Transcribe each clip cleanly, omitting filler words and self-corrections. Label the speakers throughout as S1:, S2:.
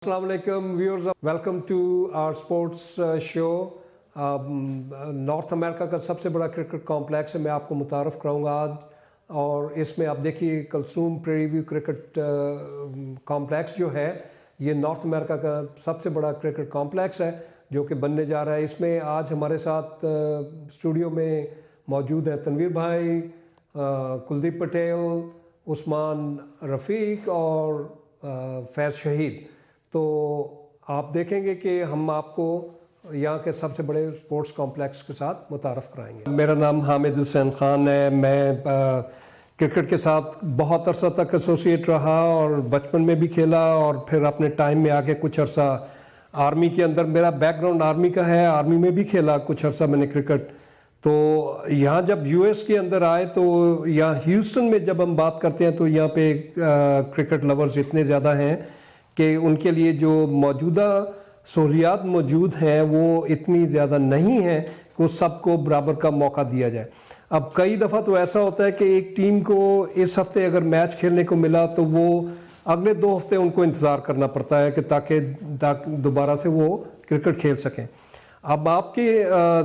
S1: Assalamu alaikum viewers, welcome to our sports show. North America का सबसे बड़ा cricket complex है, मैं आपको मुतारफ़ कराऊंगा आज। और इसमें आप देखिए Kulsoom prairie view cricket complex जो है, ये नॉर्थ अमेरिका का सबसे बड़ा क्रिकेट कॉम्प्लेक्स है जो कि बनने जा रहा है। इसमें आज हमारे साथ स्टूडियो में मौजूद हैं तनवीर भाई, कुलदीप पटेल, उस्मान रफ़ीक और फैज़ शहीद। तो आप देखेंगे कि हम आपको यहाँ के सबसे बड़े स्पोर्ट्स कॉम्प्लेक्स के साथ मुतारफ़ कराएंगे। मेरा नाम हामिद हुसैन ख़ान है। मैं क्रिकेट के साथ बहुत अरसा तक एसोसिएट रहा और बचपन में भी खेला और फिर अपने टाइम में आके कुछ अरसा आर्मी के अंदर, मेरा बैकग्राउंड आर्मी का है, आर्मी में भी खेला कुछ अरसा मैंने क्रिकेट। तो यहाँ जब यूएस के अंदर आए तो यहाँ ह्यूस्टन में जब हम बात करते हैं तो यहाँ पे क्रिकेट लवर्स इतने ज़्यादा हैं कि उनके लिए जो मौजूदा सहूलियात मौजूद हैं वो इतनी ज़्यादा नहीं है कि उस सबको बराबर का मौका दिया जाए। अब कई दफ़ा तो ऐसा होता है कि एक टीम को इस हफ्ते अगर मैच खेलने को मिला तो वो अगले 2 हफ्ते उनको इंतज़ार करना पड़ता है कि ताकि दोबारा से वो क्रिकेट खेल सकें। अब आपके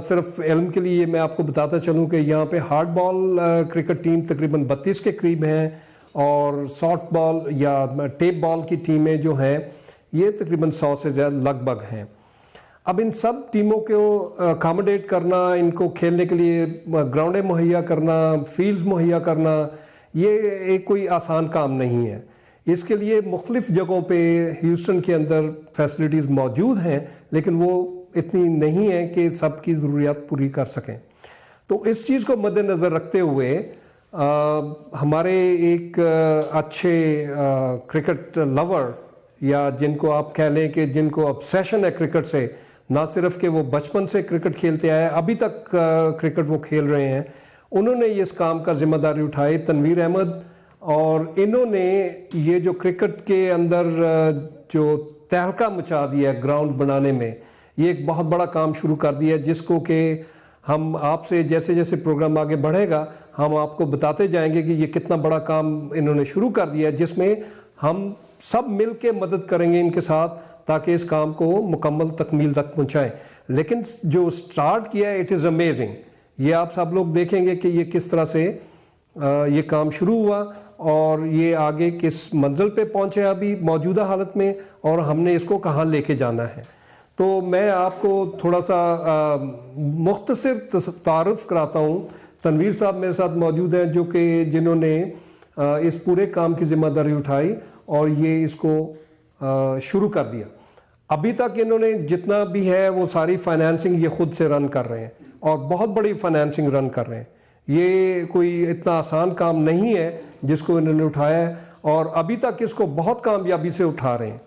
S1: सिर्फ इल्म के लिए मैं आपको बताता चलूँ कि यहाँ पे हार्ड बॉल क्रिकेट टीम तकरीबन 32 के करीब हैं और सॉफ्ट बॉल या टेप बॉल की टीमें जो हैं ये तकरीबन 100 से ज़्यादा लगभग हैं। अब इन सब टीमों को अकामोडेट करना, इनको खेलने के लिए ग्राउंडें मुहैया करना, फील्ड्स मुहैया करना, ये एक कोई आसान काम नहीं है। इसके लिए मुख्तलिफ जगहों पे ह्यूस्टन के अंदर फैसिलिटीज़ मौजूद हैं लेकिन वो इतनी नहीं है कि सबकी ज़रूरियात पूरी कर सकें। तो इस चीज़ को मद्देनज़र रखते हुए हमारे एक अच्छे क्रिकेट लवर या जिनको आप कह लें कि जिनको ऑब्सेशन है क्रिकेट से, ना सिर्फ कि वो बचपन से क्रिकेट खेलते आए, अभी तक क्रिकेट वो खेल रहे हैं, उन्होंने इस काम का जिम्मेदारी उठाई, तनवीर अहमद। और इन्होंने ये जो क्रिकेट के अंदर जो तहलका मचा दिया है ग्राउंड बनाने में, ये एक बहुत बड़ा काम शुरू कर दिया है जिसको कि हम आपसे जैसे जैसे प्रोग्राम आगे बढ़ेगा हम आपको बताते जाएंगे कि ये कितना बड़ा काम इन्होंने शुरू कर दिया है, जिसमें हम सब मिल के मदद करेंगे इनके साथ ताकि इस काम को मुकम्मल तकमील तक पहुँचाएँ। लेकिन जो स्टार्ट किया है इट इज़ अमेजिंग। ये आप सब लोग देखेंगे कि ये किस तरह से ये काम शुरू हुआ और ये आगे किस मंजिल पे पहुँचे अभी मौजूदा हालत में, और हमने इसको कहाँ लेके जाना है। तो मैं आपको थोड़ा सा मुख्तसर तारुफ कराता हूँ। तनवीर साहब मेरे साथ मौजूद हैं जो कि जिन्होंने इस पूरे काम की जिम्मेदारी उठाई और ये इसको शुरू कर दिया। अभी तक इन्होंने जितना भी है वो सारी फाइनेंसिंग ये खुद से रन कर रहे हैं और बहुत बड़ी फाइनेंसिंग रन कर रहे हैं। ये कोई इतना आसान काम नहीं है जिसको इन्होंने उठाया है और अभी तक इसको बहुत कामयाबी से उठा रहे हैं।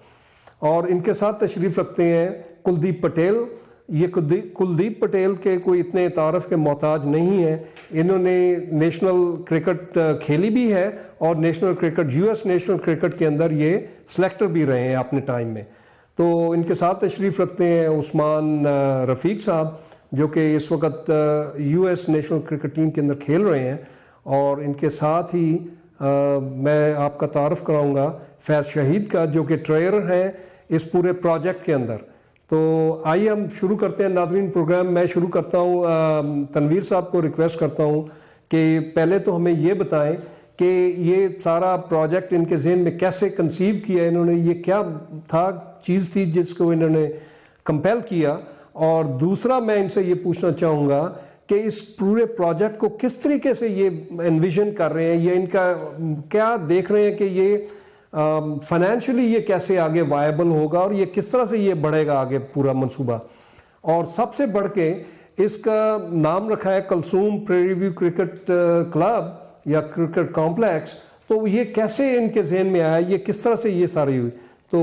S1: और इनके साथ तशरीफ़ रखते हैं कुलदीप पटेल। ये कुलदीप पटेल के कोई इतने तारफ़ के मोहताज नहीं है। इन्होंने नेशनल क्रिकेट खेली भी है और national cricket, US national cricket के अंदर ये सिलेक्टर भी रहे हैं अपने टाइम में। तो इनके साथ तशरीफ़ रखते हैं उस्मान रफ़ीक साहब जो कि इस वक्त यूएस नेशनल क्रिकेट टीम के अंदर खेल रहे हैं। और इनके साथ ही मैं आपका तारुफ कराऊंगा फैज़ शहीद का जो कि ट्रेनर हैं इस पूरे प्रोजेक्ट के अंदर। तो आइए हम शुरू करते हैं नाज़रीन प्रोग्राम। मैं शुरू करता हूँ, तनवीर साहब को रिक्वेस्ट करता हूँ कि पहले तो हमें ये बताएं कि ये सारा प्रोजेक्ट इनके ज़हन में कैसे कंसीव किया इन्होंने, ये क्या था चीज़ थी जिसको इन्होंने कंपेल किया। और दूसरा मैं इनसे ये पूछना चाहूँगा कि इस पूरे प्रोजेक्ट को किस तरीके से ये एनविजन कर रहे हैं, ये इनका क्या देख रहे हैं कि ये फाइनेंशियली ये कैसे आगे वायबल होगा और ये किस तरह से ये बढ़ेगा आगे पूरा मंसूबा। और सबसे बढ़ के इसका नाम रखा है Kulsoom prairie view cricket club या क्रिकेट कॉम्प्लेक्स। तो ये कैसे इनके जहन में आया, ये किस तरह से ये सारी हुई। तो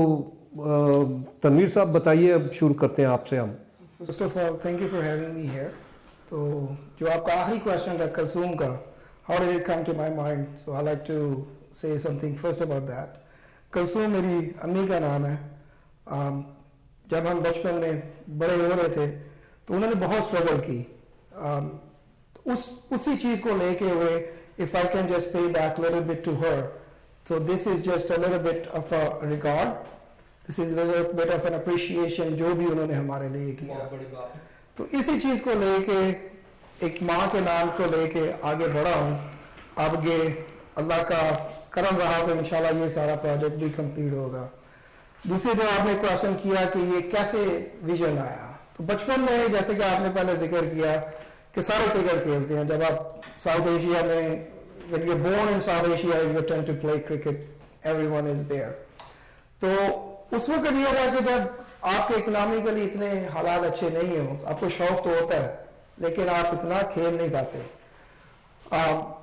S1: तनवीर साहब बताइए, अब शुरू करते हैं आपसे हम।
S2: First of all thank you for having me here. तो जो आपका आखिरी क्वेश्चन था कलसूम का, how did it come to my mind, so I like to say something first about that. Kulsoom मेरी अम्मी का नाम है। जब हम बचपन में बड़े हो रहे थे तो उन्होंने बहुत स्ट्रगल की उसी चीज़ को लेके हुए। If I can just pay back little bit to her, so this is just a little bit of a regard this is bit of an appreciation जो भी उन्होंने हमारे लिए किया।
S1: बहुत बड़ी बात है।
S2: तो इसी चीज को लेके एक माँ के नाम को लेके आगे बढ़ा हूँ। अब ये अल्लाह का करम रहा तो इंशाल्लाह ये सारा प्रोजेक्ट भी कंप्लीट होगा। दूसरी जो आपने क्वेश्चन किया कि ये कैसे विजन आया, तो बचपन में जैसे कि आपने पहले जिक्र किया कि सारे क्रिकेट खेलते हैं। जब आप साउथ एशिया में, when you're born in South Asia, you tend to play cricket, everyone is there। तो उस वक्त ये था कि जब आपके इकोनॉमिकली इतने हालात अच्छे नहीं हो, आपको शौक तो होता है लेकिन आप इतना खेल नहीं पाते।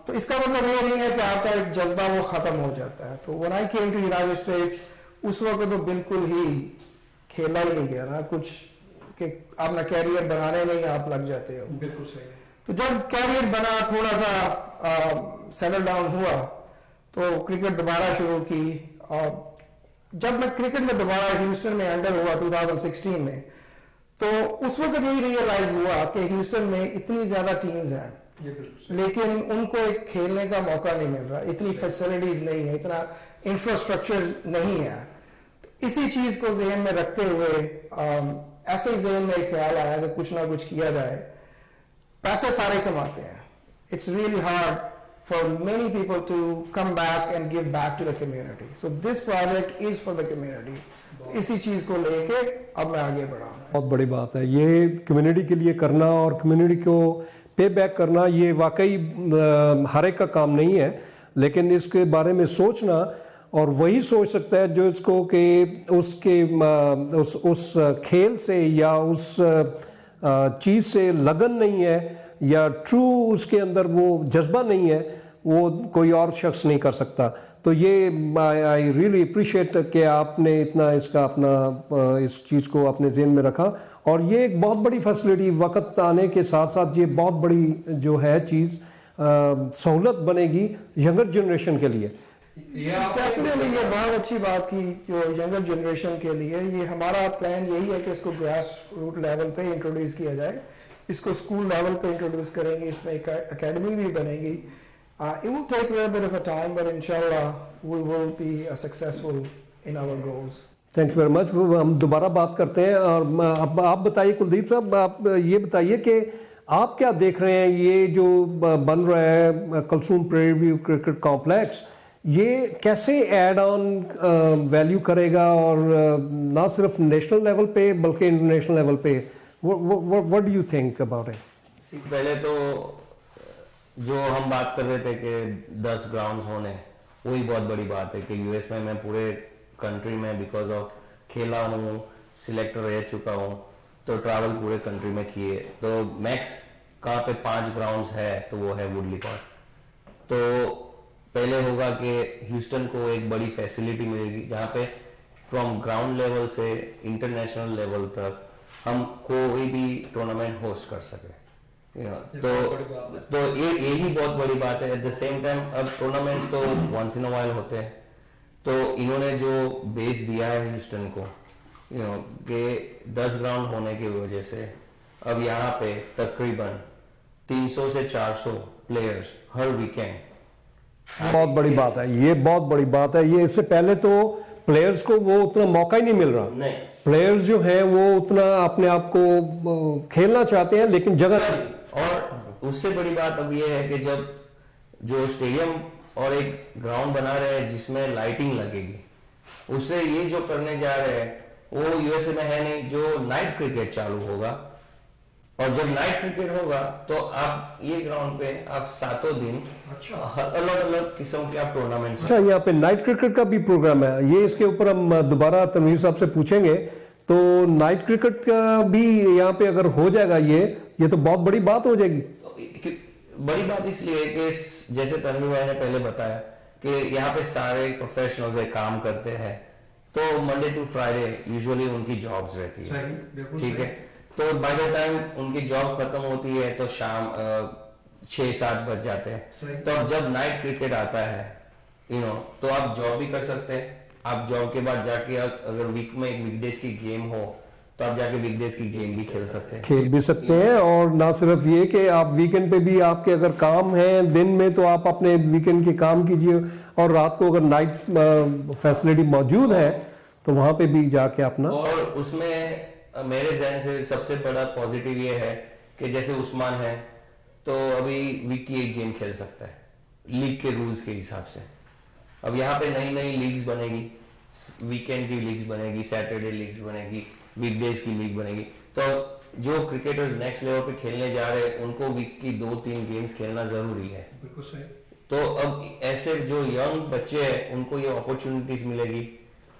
S2: तो इसका मतलब ये नहीं है कि आपका एक जज्बा वो खत्म हो जाता है। तो when I came to United States, उस वक्त तो बिल्कुल ही खेला ही नहीं गया ना कुछ कि अपना कैरियर बनाने में ही आप लग जाते हो।
S1: बिल्कुल सही।
S2: तो जब कैरियर बना, थोड़ा सा सेटल डाउन हुआ तो क्रिकेट दोबारा शुरू की। और जब मैं क्रिकेट में दोबारा ह्यूस्टन में एंटर हुआ 2016 में, तो उस वक्त यही रियलाइज हुआ कि ह्यूस्टन में इतनी ज्यादा टीम्स हैं लेकिन उनको एक खेलने का मौका नहीं मिल रहा, इतनी फैसिलिटीज नहीं है, इतना इंफ्रास्ट्रक्चर नहीं है। तो इसी चीज को जहन में रखते हुए ऐसे ही जहन में ख्याल आया कि कुछ ना कुछ किया जाए। पैसे सारे कमाते हैं, it's really hard for many people to come back and give back to the community. So this project is for the community. इसी चीज को लेके अब मैं आगे बढ़ा।
S1: बहुत बड़ी बात है ये कम्युनिटी के लिए करना और कम्युनिटी को पे बैक करना। ये वाकई हर एक का काम नहीं है, लेकिन इसके बारे में सोचना, और वही सोच सकता है जो इसको कि उसके उस खेल से या उस चीज से लगन नहीं है या ट्रू उसके अंदर वो जज्बा नहीं है, वो कोई और शख्स नहीं कर सकता। तो ये आई रियली अप्रिशिएट कि आपने इतना इसका अपना इस चीज़ को अपने ज़हन में रखा। और ये एक बहुत बड़ी फैसिलिटी वक्त आने के साथ साथ ये बहुत बड़ी जो है चीज़ सहूलत बनेगी यंगर जनरेशन के लिए।
S2: डेफिनेटली ये बहुत अच्छी बात की जो यंगर जनरेशन के लिए। ये हमारा प्लान यही है कि इसको ग्रास रूट लेवल पे इंट्रोड्यूस किया जाए, इसको स्कूल लेवल पे इंट्रोड्यूस करेंगे, इसमें एक एकेडमी भी बनेगी। It will take a little bit of a time, but inshallah we will be successful in our goals.
S1: Thank you very much. हम दोबारा बात करते हैं। और अब आप बताइए कुलदीप साहब, आप ये बताइए कि आप क्या देख रहे हैं ये जो बन रहा है Kulsoom prairie view cricket complex, ये कैसे एड ऑन वैल्यू करेगा और ना सिर्फ नेशनल लेवल पे बल्कि इंटरनेशनल लेवल पे? What do you think about it?
S3: पहले तो जो हम बात कर रहे थे कि 10 ग्राउंड्स होने, वही बहुत बड़ी बात है कि यूएस में मैं पूरे कंट्री में बिकॉज ऑफ खेला हूँ, सिलेक्टर रह चुका हूँ, तो ट्रैवल पूरे कंट्री में किए। तो मैक्स कहाँ पे 5 ग्राउंड्स है तो वो है वुडली पार्क। तो पहले होगा कि ह्यूस्टन को एक बड़ी फैसिलिटी मिलेगी जहाँ पे फ्रॉम ग्राउंड लेवल से इंटरनेशनल लेवल तक हम कोई भी टूर्नामेंट होस्ट कर सके। तो यही बहुत बड़ी बात है। एट द सेम टाइम अब टूर्नामेंट्स तो वंस इन अ व्हाइल होते हैं, तो इन्होंने जो बेस दिया है ह्यूस्टन को कि 10 ग्राउंड होने की वजह से अब यहाँ पे तकरीबन 300 से 400 प्लेयर्स हर वीकेंड।
S1: बहुत बड़ी बात है, ये बहुत बड़ी बात है। ये इससे पहले तो प्लेयर्स को वो उतना मौका ही नहीं मिल रहा।
S3: नहीं,
S1: प्लेयर्स जो हैं वो उतना अपने आप को खेलना चाहते हैं लेकिन जगह नहीं।
S3: और उससे बड़ी बात अब ये है कि जब जो स्टेडियम और एक ग्राउंड बना रहे हैं जिसमें लाइटिंग लगेगी, उससे ये जो करने जा रहे हैं वो यूएसए में है नहीं, जो नाइट क्रिकेट चालू होगा। और जब नाइट क्रिकेट होगा तो आप ये ग्राउंड पे आप 7 दिन अलग अलग किस्म के आप टूर्नामेंट्स।
S1: अच्छा, यहाँ पे नाइट क्रिकेट का भी प्रोग्राम है, ये इसके ऊपर हम दोबारा तनवीर साहब से पूछेंगे। तो नाइट क्रिकेट का भी यहाँ पे अगर हो जाएगा ये तो बहुत बड़ी बात हो जाएगी।
S3: बड़ी बात इसलिए कि जैसे तनवीर भाई ने पहले बताया कि यहाँ पे सारे प्रोफेशनल्स काम करते हैं, तो मंडे टू फ्राइडे यूजुअली उनकी जॉब्स रहती है, ठीक है। तो बाय द टाइम उनकी जॉब खत्म होती है तो शाम 6-7 बज जाते हैं। तो जब नाइट क्रिकेट आता है तो आप जॉब भी कर सकते हैं। आप जॉब के बाद जाके अगर वीक में एक वीकडेज की गेम हो तो आप जाके वीकडेज की गेम भी खेल सकते हैं।
S1: और ना सिर्फ ये कि आप वीकेंड पे भी आपके अगर काम है दिन में तो आप अपने वीकेंड के काम कीजिए, और रात को अगर नाइट फैसिलिटी मौजूद है تو وہاں پہ بھی جا کے اپنا.
S3: اور اس میں میرے ذہن سے سب سے بڑا پازیٹیو یہ ہے کہ جیسے عثمان ہے تو ابھی ویک کی ایک گیم کھیل سکتا ہے لیگ کے رولز کے حساب سے. اب یہاں پہ نئی نئی لیگز بنے گی, ویکینڈ کی لیگز بنے گی, سیٹرڈے لیگز بنے گی, ویک ڈیز کی لیگ بنے گی. تو جو کرکٹرز نیکسٹ لیول پہ کھیلنے جا رہے ہیں ان کو ویک کی 2-3 گیمز کھیلنا ضروری ہے.
S1: بالکل صحیح.
S3: تو اب ایسے جو ینگ بچے ہیں ان کو یہ اپرچونٹیز ملے گی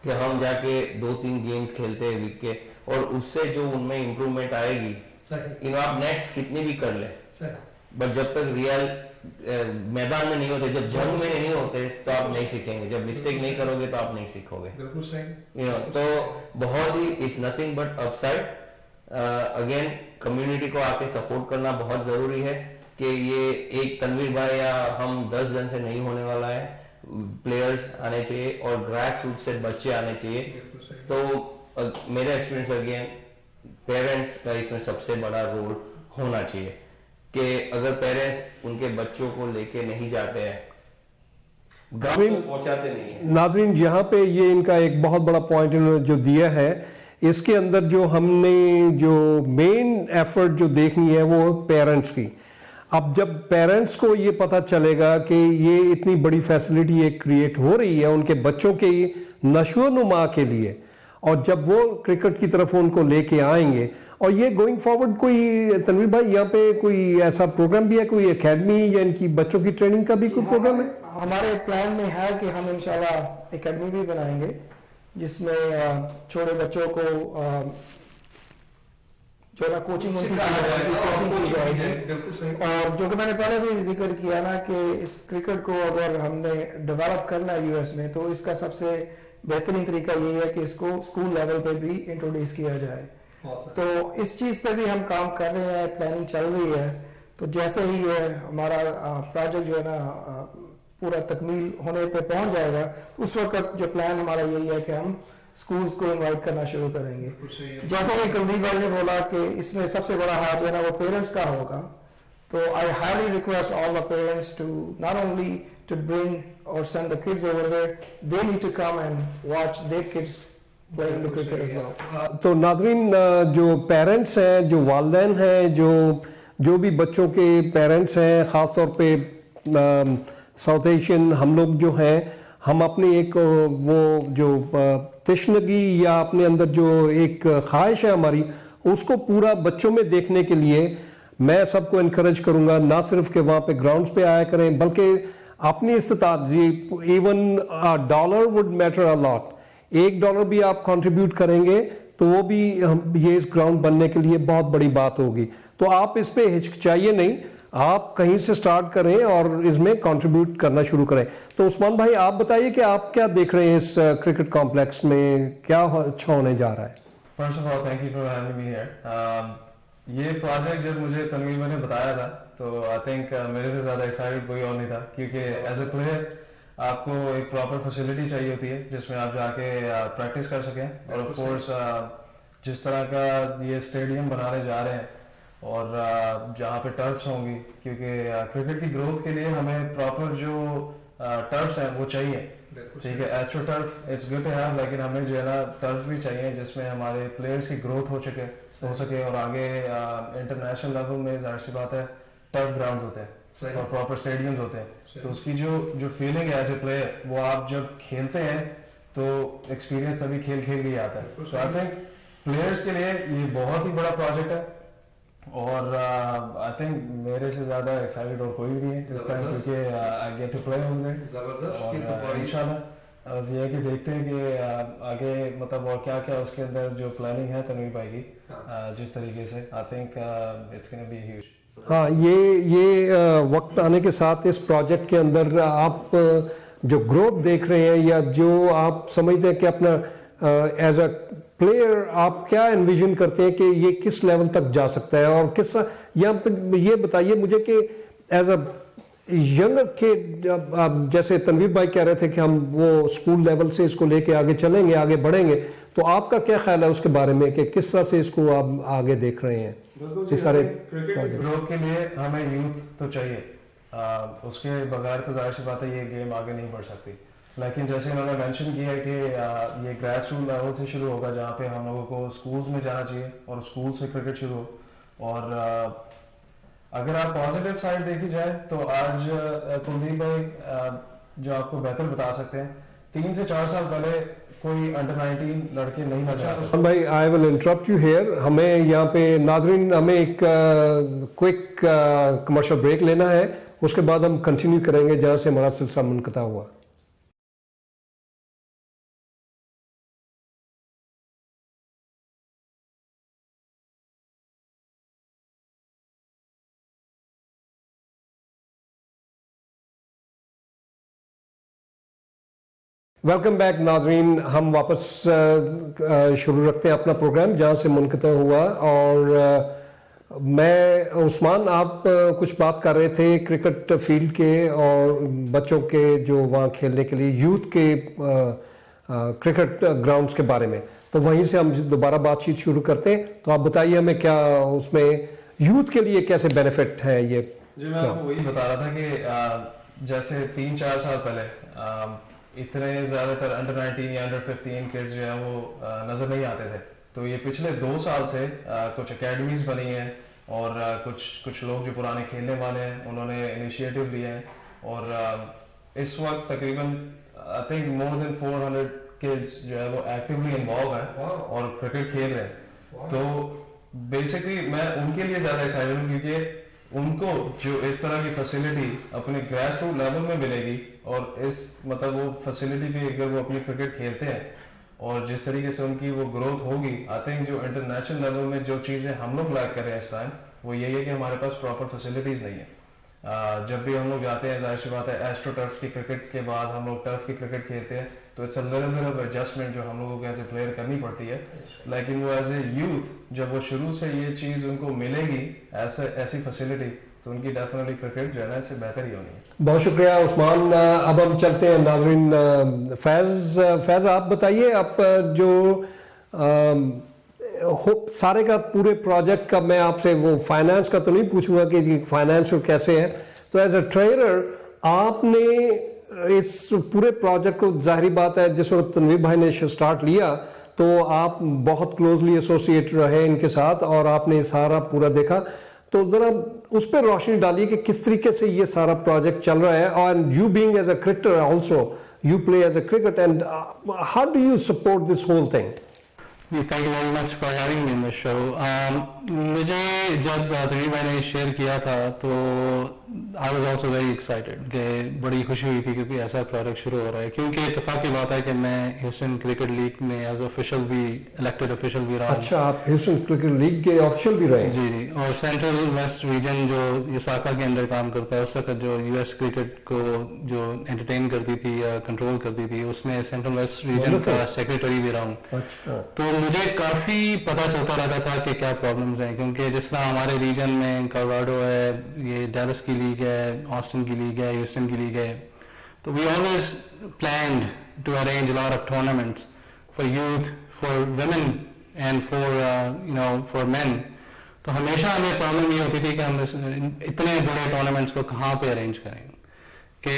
S3: کہ ہم جا کے 2-3 گیمز کھیلتے ہیں ویک کے, اور اس سے جو ان میں امپروومنٹ آئے گی آپ نیکسٹ کتنی بھی کر لیں, بٹ جب تک ریئل میدان میں نہیں ہوتے, جب جنگ میں نہیں ہوتے تو آپ نہیں سیکھیں گے. جب مسٹیک نہیں کرو گے تو آپ نہیں سیکھو گے. تو بہت ہی it's nothing but upside. Again community کو آ کے سپورٹ کرنا بہت ضروری ہے کہ یہ ایک تنویر بھائی یا ہم 10 جن سے نہیں ہونے والا ہے. پلیئرز آنے چاہیے اور گراس روٹ سے بچے آنے چاہیے. تو میرا ایکسپیرینس اگین پیرنٹس کا اس میں سب سے بڑا رول ہونا چاہیے کہ اگر پیرنٹس ان کے بچوں کو لے کے نہیں جاتے ہیں, پہنچاتے نہیں ہیں.
S1: ناظرین یہاں پہ یہ ان کا ایک بہت بڑا پوائنٹ انہوں نے جو دیا ہے, اس کے اندر جو ہم نے جو مین ایفرٹ جو دیکھنی ہے وہ پیرنٹس کی. اب جب پیرنٹس کو یہ پتہ چلے گا کہ یہ اتنی بڑی فیسلٹی ایک کریٹ ہو رہی ہے ان کے بچوں کے نشو و نما کے لیے, اور جب وہ کرکٹ کی طرف ان کو لے کے آئیں گے, اور یہ گوئنگ فارورڈ کوئی تنویر بھائی یہاں پہ کوئی ایسا پروگرام بھی ہے, کوئی اکیڈمی یا ان کی بچوں کی ٹریننگ کا بھی کوئی پروگرام ہے؟
S2: ہمارے پلان میں ہے کہ ہم انشاءاللہ اکیڈمی بھی بنائیں گے جس میں چھوٹے بچوں کو جو نا کوچنگ کی جائے گی. اور جو کہ میں نے پہلے بھی ذکر کیا نا کہ اس کرکٹ کو اگر ہم نے ڈیولپ کرنا ہے یو ایس میں تو اس کا سب سے بہترین طریقہ یہی ہے کہ اس کو اسکول لیول پہ بھی انٹروڈیوس کیا جائے. تو اس چیز پہ بھی ہم کام کر رہے ہیں, پلاننگ چل رہی ہے. تو جیسے ہی ہمارا پروجیکٹ جو ہے نا پورا تکمیل ہونے پہ پہنچ جائے گا, اس وقت جو پلان ہمارا یہی ہے کہ ہم اسکولز کو انوائٹ کرنا شروع کریں گے. جیسا کہ کلدیپ بھائی نے بولا کہ اس میں سب سے بڑا ہاتھ جو ہے نا وہ پیرنٹس کا ہوگا. تو I highly request all the parents to not only to bring or send the kids over there, they need to come and watch their kids playing the cricket as well.
S1: تو ناظرین جو parents ہیں, جو والدین ہیں, جو بھی بچوں کے پیرنٹس ہیں, خاص طور پہ ساؤتھ ایشین ہم لوگ جو ہیں, ہم اپنی ایک وہ جو تشنگی یا اپنے اندر جو ایک خواہش ہے ہماری, اس کو پورا بچوں میں دیکھنے کے لیے میں سب کو انکریج کروں گا, نہ صرف کہ وہاں پہ گراؤنڈز پہ آیا کریں بلکہ اپنی استطاعت جی ایون ڈالر وڈ میٹر اے لاٹ. $1 بھی آپ کنٹریبیوٹ کریں گے تو وہ بھی یہ اس گراؤنڈ بننے کے لیے بہت بڑی بات ہوگی. تو آپ اس پہ ہچکچائیے نہیں, آپ کہیں سے سٹارٹ کریں اور اس میں کنٹریبیوٹ کرنا شروع کریں. تو عثمان بھائی آپ بتائیے کہ آپ کیا دیکھ رہے ہیں اس کرکٹ کمپلیکس میں, کیا اچھا ہونے جا رہا ہے؟
S4: First of all thank you for having me here. یہ پروجیکٹ جب مجھے تنویر میں نے بتایا تھا تو آئی تھنک میرے سے زیادہ ایکسائٹڈ کوئی اور نہیں تھا, کیونکہ ایز اے پلیئر آپ کو ایک پراپر فیسلٹی چاہیے ہوتی ہے جس میں آپ جا کے پریکٹس کر سکیں. اور آف کورس جس طرح کا یہ اسٹیڈیم بنانے جا رہے ہیں اور جہاں پہ ٹرفس ہوں گی, کیونکہ کرکٹ کی گروتھ کے لیے ہمیں پراپر جو ٹرفس ہیں وہ چاہیے. ٹھیک ہے, astroturf it's good to have, لیکن ہمیں جو ہے نا ٹرف بھی چاہیے جس میں ہمارے پلیئرس کی گروتھ ہو سکے اور آگے انٹرنیشنل لیول میں ظاہر سی بات ہے ٹرف گراؤنڈ ہوتے ہیں اور پراپر اسٹیڈیمز ہوتے ہیں. تو اس کی جو فیلنگ ہے ایز اے پلیئر, وہ آپ جب کھیلتے ہیں تو ایکسپیرینس تبھی کھیل کے ہی آتا ہے. تو آئی تھنک پلیئرس کے لیے یہ بہت ہی بڑا پروجیکٹ ہے, اور آئی تھنک میرے سے زیادہ ایکسائٹڈ اور کوئی بھی نہیں ہے اس ٹائم, کیونکہ آئی گیٹ ٹو پلے ہوں گے. اور انشاءاللہ یہ ہے کہ دیکھتے ہیں کہ آگے مطلب اور کیا کیا اس کے اندر جو پلاننگ ہے تنویر بھائی کی, جس طریقے سے I think it's gonna be huge.
S1: ہاں, یہ وقت آنے کے ساتھ اس پروجیکٹ کے اندر آپ جو گروتھ دیکھ رہے ہیں یا جو آپ سمجھتے ہیں کہ اپنا ایز اے پلیئر آپ کیا انویژن کرتے ہیں کہ یہ کس لیول تک جا سکتا ہے, اور کس یہاں پہ یہ بتائیے مجھے کہ ایز اے ینگر کڈ, جیسے تنویر بھائی کہہ رہے تھے کہ ہم وہ اسکول لیول سے اس کو لے کے آگے چلیں گے, آگے بڑھیں گے, تو آپ کا کیا خیال ہے اس کے بارے میں کہ کس طرح سے اس کو آپ آگے دیکھ رہے ہیں؟ اس سارے
S4: گروتھ کے لیے ہمیں یوتھ تو چاہیے, اس کے بغیر تو ظاہر سی بات ہے یہ گیم آگے نہیں بڑھ سکتی. لیکن جیسے انہوں نے مینشن کیا ہے کہ یہ گریس روٹ لیول سے شروع ہوگا جہاں پہ ہم لوگوں کو اسکولس میں جانا چاہیے اور اسکول سے کرکٹ شروع ہو. اور اگر آپ پازیٹیو سائڈ دیکھی جائے تو آج کلدیپ بھائی جو آپ کو بہتر بتا سکتے ہیں 3 سے 4 سال پہلے کوئی انڈر 19 لڑکے نہیں نہ جاتے.
S1: بھائی آئی ول انٹرپٹ یو ہیئر. ہمیں یہاں پہ ناظرین ہمیں ایک کوئک کمرشل بریک لینا ہے, اس کے بعد ہم کنٹینیو کریں گے جہاں سے ہمارا سلسلہ منقطع ہوا. ویلکم بیک ناظرین, ہم واپس شروع رکھتے ہیں اپنا پروگرام جہاں سے منقطع ہوا. اور میں عثمان, آپ کچھ بات کر رہے تھے کرکٹ فیلڈ کے اور بچوں کے جو وہاں کھیلنے کے لیے یوتھ کے کرکٹ گراؤنڈز کے بارے میں, تو وہیں سے ہم دوبارہ بات چیت شروع کرتے ہیں. تو آپ بتائیے ہمیں کیا اس میں یوتھ کے لیے کیسے بینیفٹ ہے یہ.
S4: جی میں آپ کو وہی بتا رہا تھا کہ جیسے 3-4 سال پہلے اتنے زیادہ تر انڈر 19 یا انڈر 15 کڈز جو ہیں وہ نظر نہیں آتے تھے. تو یہ پچھلے 2 سال سے کچھ اکیڈمیز بنی ہیں اور کچھ لوگ جو پرانے کھیلنے والے ہیں انہوں نے انیشیٹو لیے ہیں. اور اس وقت تقریباً I think more then 400 kids جو ہے وہ ایکٹیولی انوالو ہیں اور کرکٹ کھیل رہے ہیں. تو بیسکلی میں ان کے لیے زیادہ ایکسائٹڈ ہوں کیونکہ ان کو جو اس طرح کی فیسلٹی اپنے گریس روٹ لیول میں ملے گی اور اس مطلب وہ فیسلٹی پہ اگر وہ اپنی کرکٹ کھیلتے ہیں اور جس طریقے سے ان کی وہ گروتھ ہوگی, آئی تھنک جو انٹرنیشنل لیول میں جو چیزیں ہم لوگ لیک کر رہے ہیں اس ٹائم وہ یہی ہے کہ ہمارے پاس پراپر فیسلٹیز نہیں ہیں. جب بھی ہم لوگ جاتے ہیں ظاہر سی بات ہے ایسٹرو ٹرف کی کرکٹ کے بعد ہم لوگ ٹرف کی کرکٹ کھیلتے ہیں تو it's a little bit of adjustment جو ہم لوگوں کو ایز اے پلیئر کرنی پڑتی ہے. لیکن وہ ایز اے یوتھ جب وہ شروع سے یہ چیز ان کو ملے گی ایسی فیسلٹی تو ان کی ڈیفینیٹلی کرکٹ جو ہے نا اس سے بہتر ہی ہونی ہے.
S1: بہت شکریہ عثمان. اب ہم چلتے ہیں ناظرین. فیض آپ بتائیے, آپ جو سارے کا پورے پروجیکٹ کا, میں آپ سے وہ فائنانس کا تو نہیں پوچھوں گا کہ فائنانس کیسے ہے, تو ایز اے ٹرینر آپ نے اس پورے پروجیکٹ کو, ظاہری بات ہے جس وقت تنویر بھائی نے اسٹارٹ لیا تو آپ بہت کلوزلی ایسوسیٹ رہے ان کے ساتھ اور آپ نے سارا پورا دیکھا, تو ذرا اس پہ روشنی ڈالیے کہ کس طریقے سے یہ سارا پروجیکٹ چل رہا ہے. اور you being as a cricketer also, you play as a cricket, and how do you support this whole thing.
S5: Thank you very much for having me in the show. مجھے جب تنویر بھائی نے شیئر کیا تھا تو I was also very excited کہ بڑی خوشی ہوئی تھی کیونکہ ایسا پروجیکٹ شروع ہو رہا ہے. کیونکہ اتفاق کی بات ہے کہ میں ہیوسٹن کرکٹ لیگ میں ایز آفیشیل بھی الیکٹڈ آفیشیل بھی رہا.
S1: اچھا, آپ ہیوسٹن کرکٹ لیگ کے آفیشیل بھی رہے.
S5: جی جی, اور سینٹرل ویسٹ ریجن جو یساکا کے اندر کام کرتا ہے اس وقت جو یو ایس کرکٹ کو جو انٹرٹین کرتی تھی یا کنٹرول کرتی تھی اس میں سینٹرل ویسٹ ریجن کا سیکریٹری بھی رہا ہوں.
S1: اچھا,
S5: تو مجھے کافی پتہ چلتا رہتا تھا کہ کیا پرابلمز ہیں, کیونکہ جس طرح ہمارے ریجن میں کالراڈو ہے, یہ ڈیلس کی لیگ ہے, آسٹن کی لیگ ہے, ہیوسٹن کی لیگ ہے, تو we always planned to arrange lot of tournaments for youth, for women and for men. تو ہمیشہ ہمیں پرابلم یہ ہوتی تھی کہ ہم اتنے بڑے ٹورنامنٹس کو کہاں پہ ارینج کریں, کہ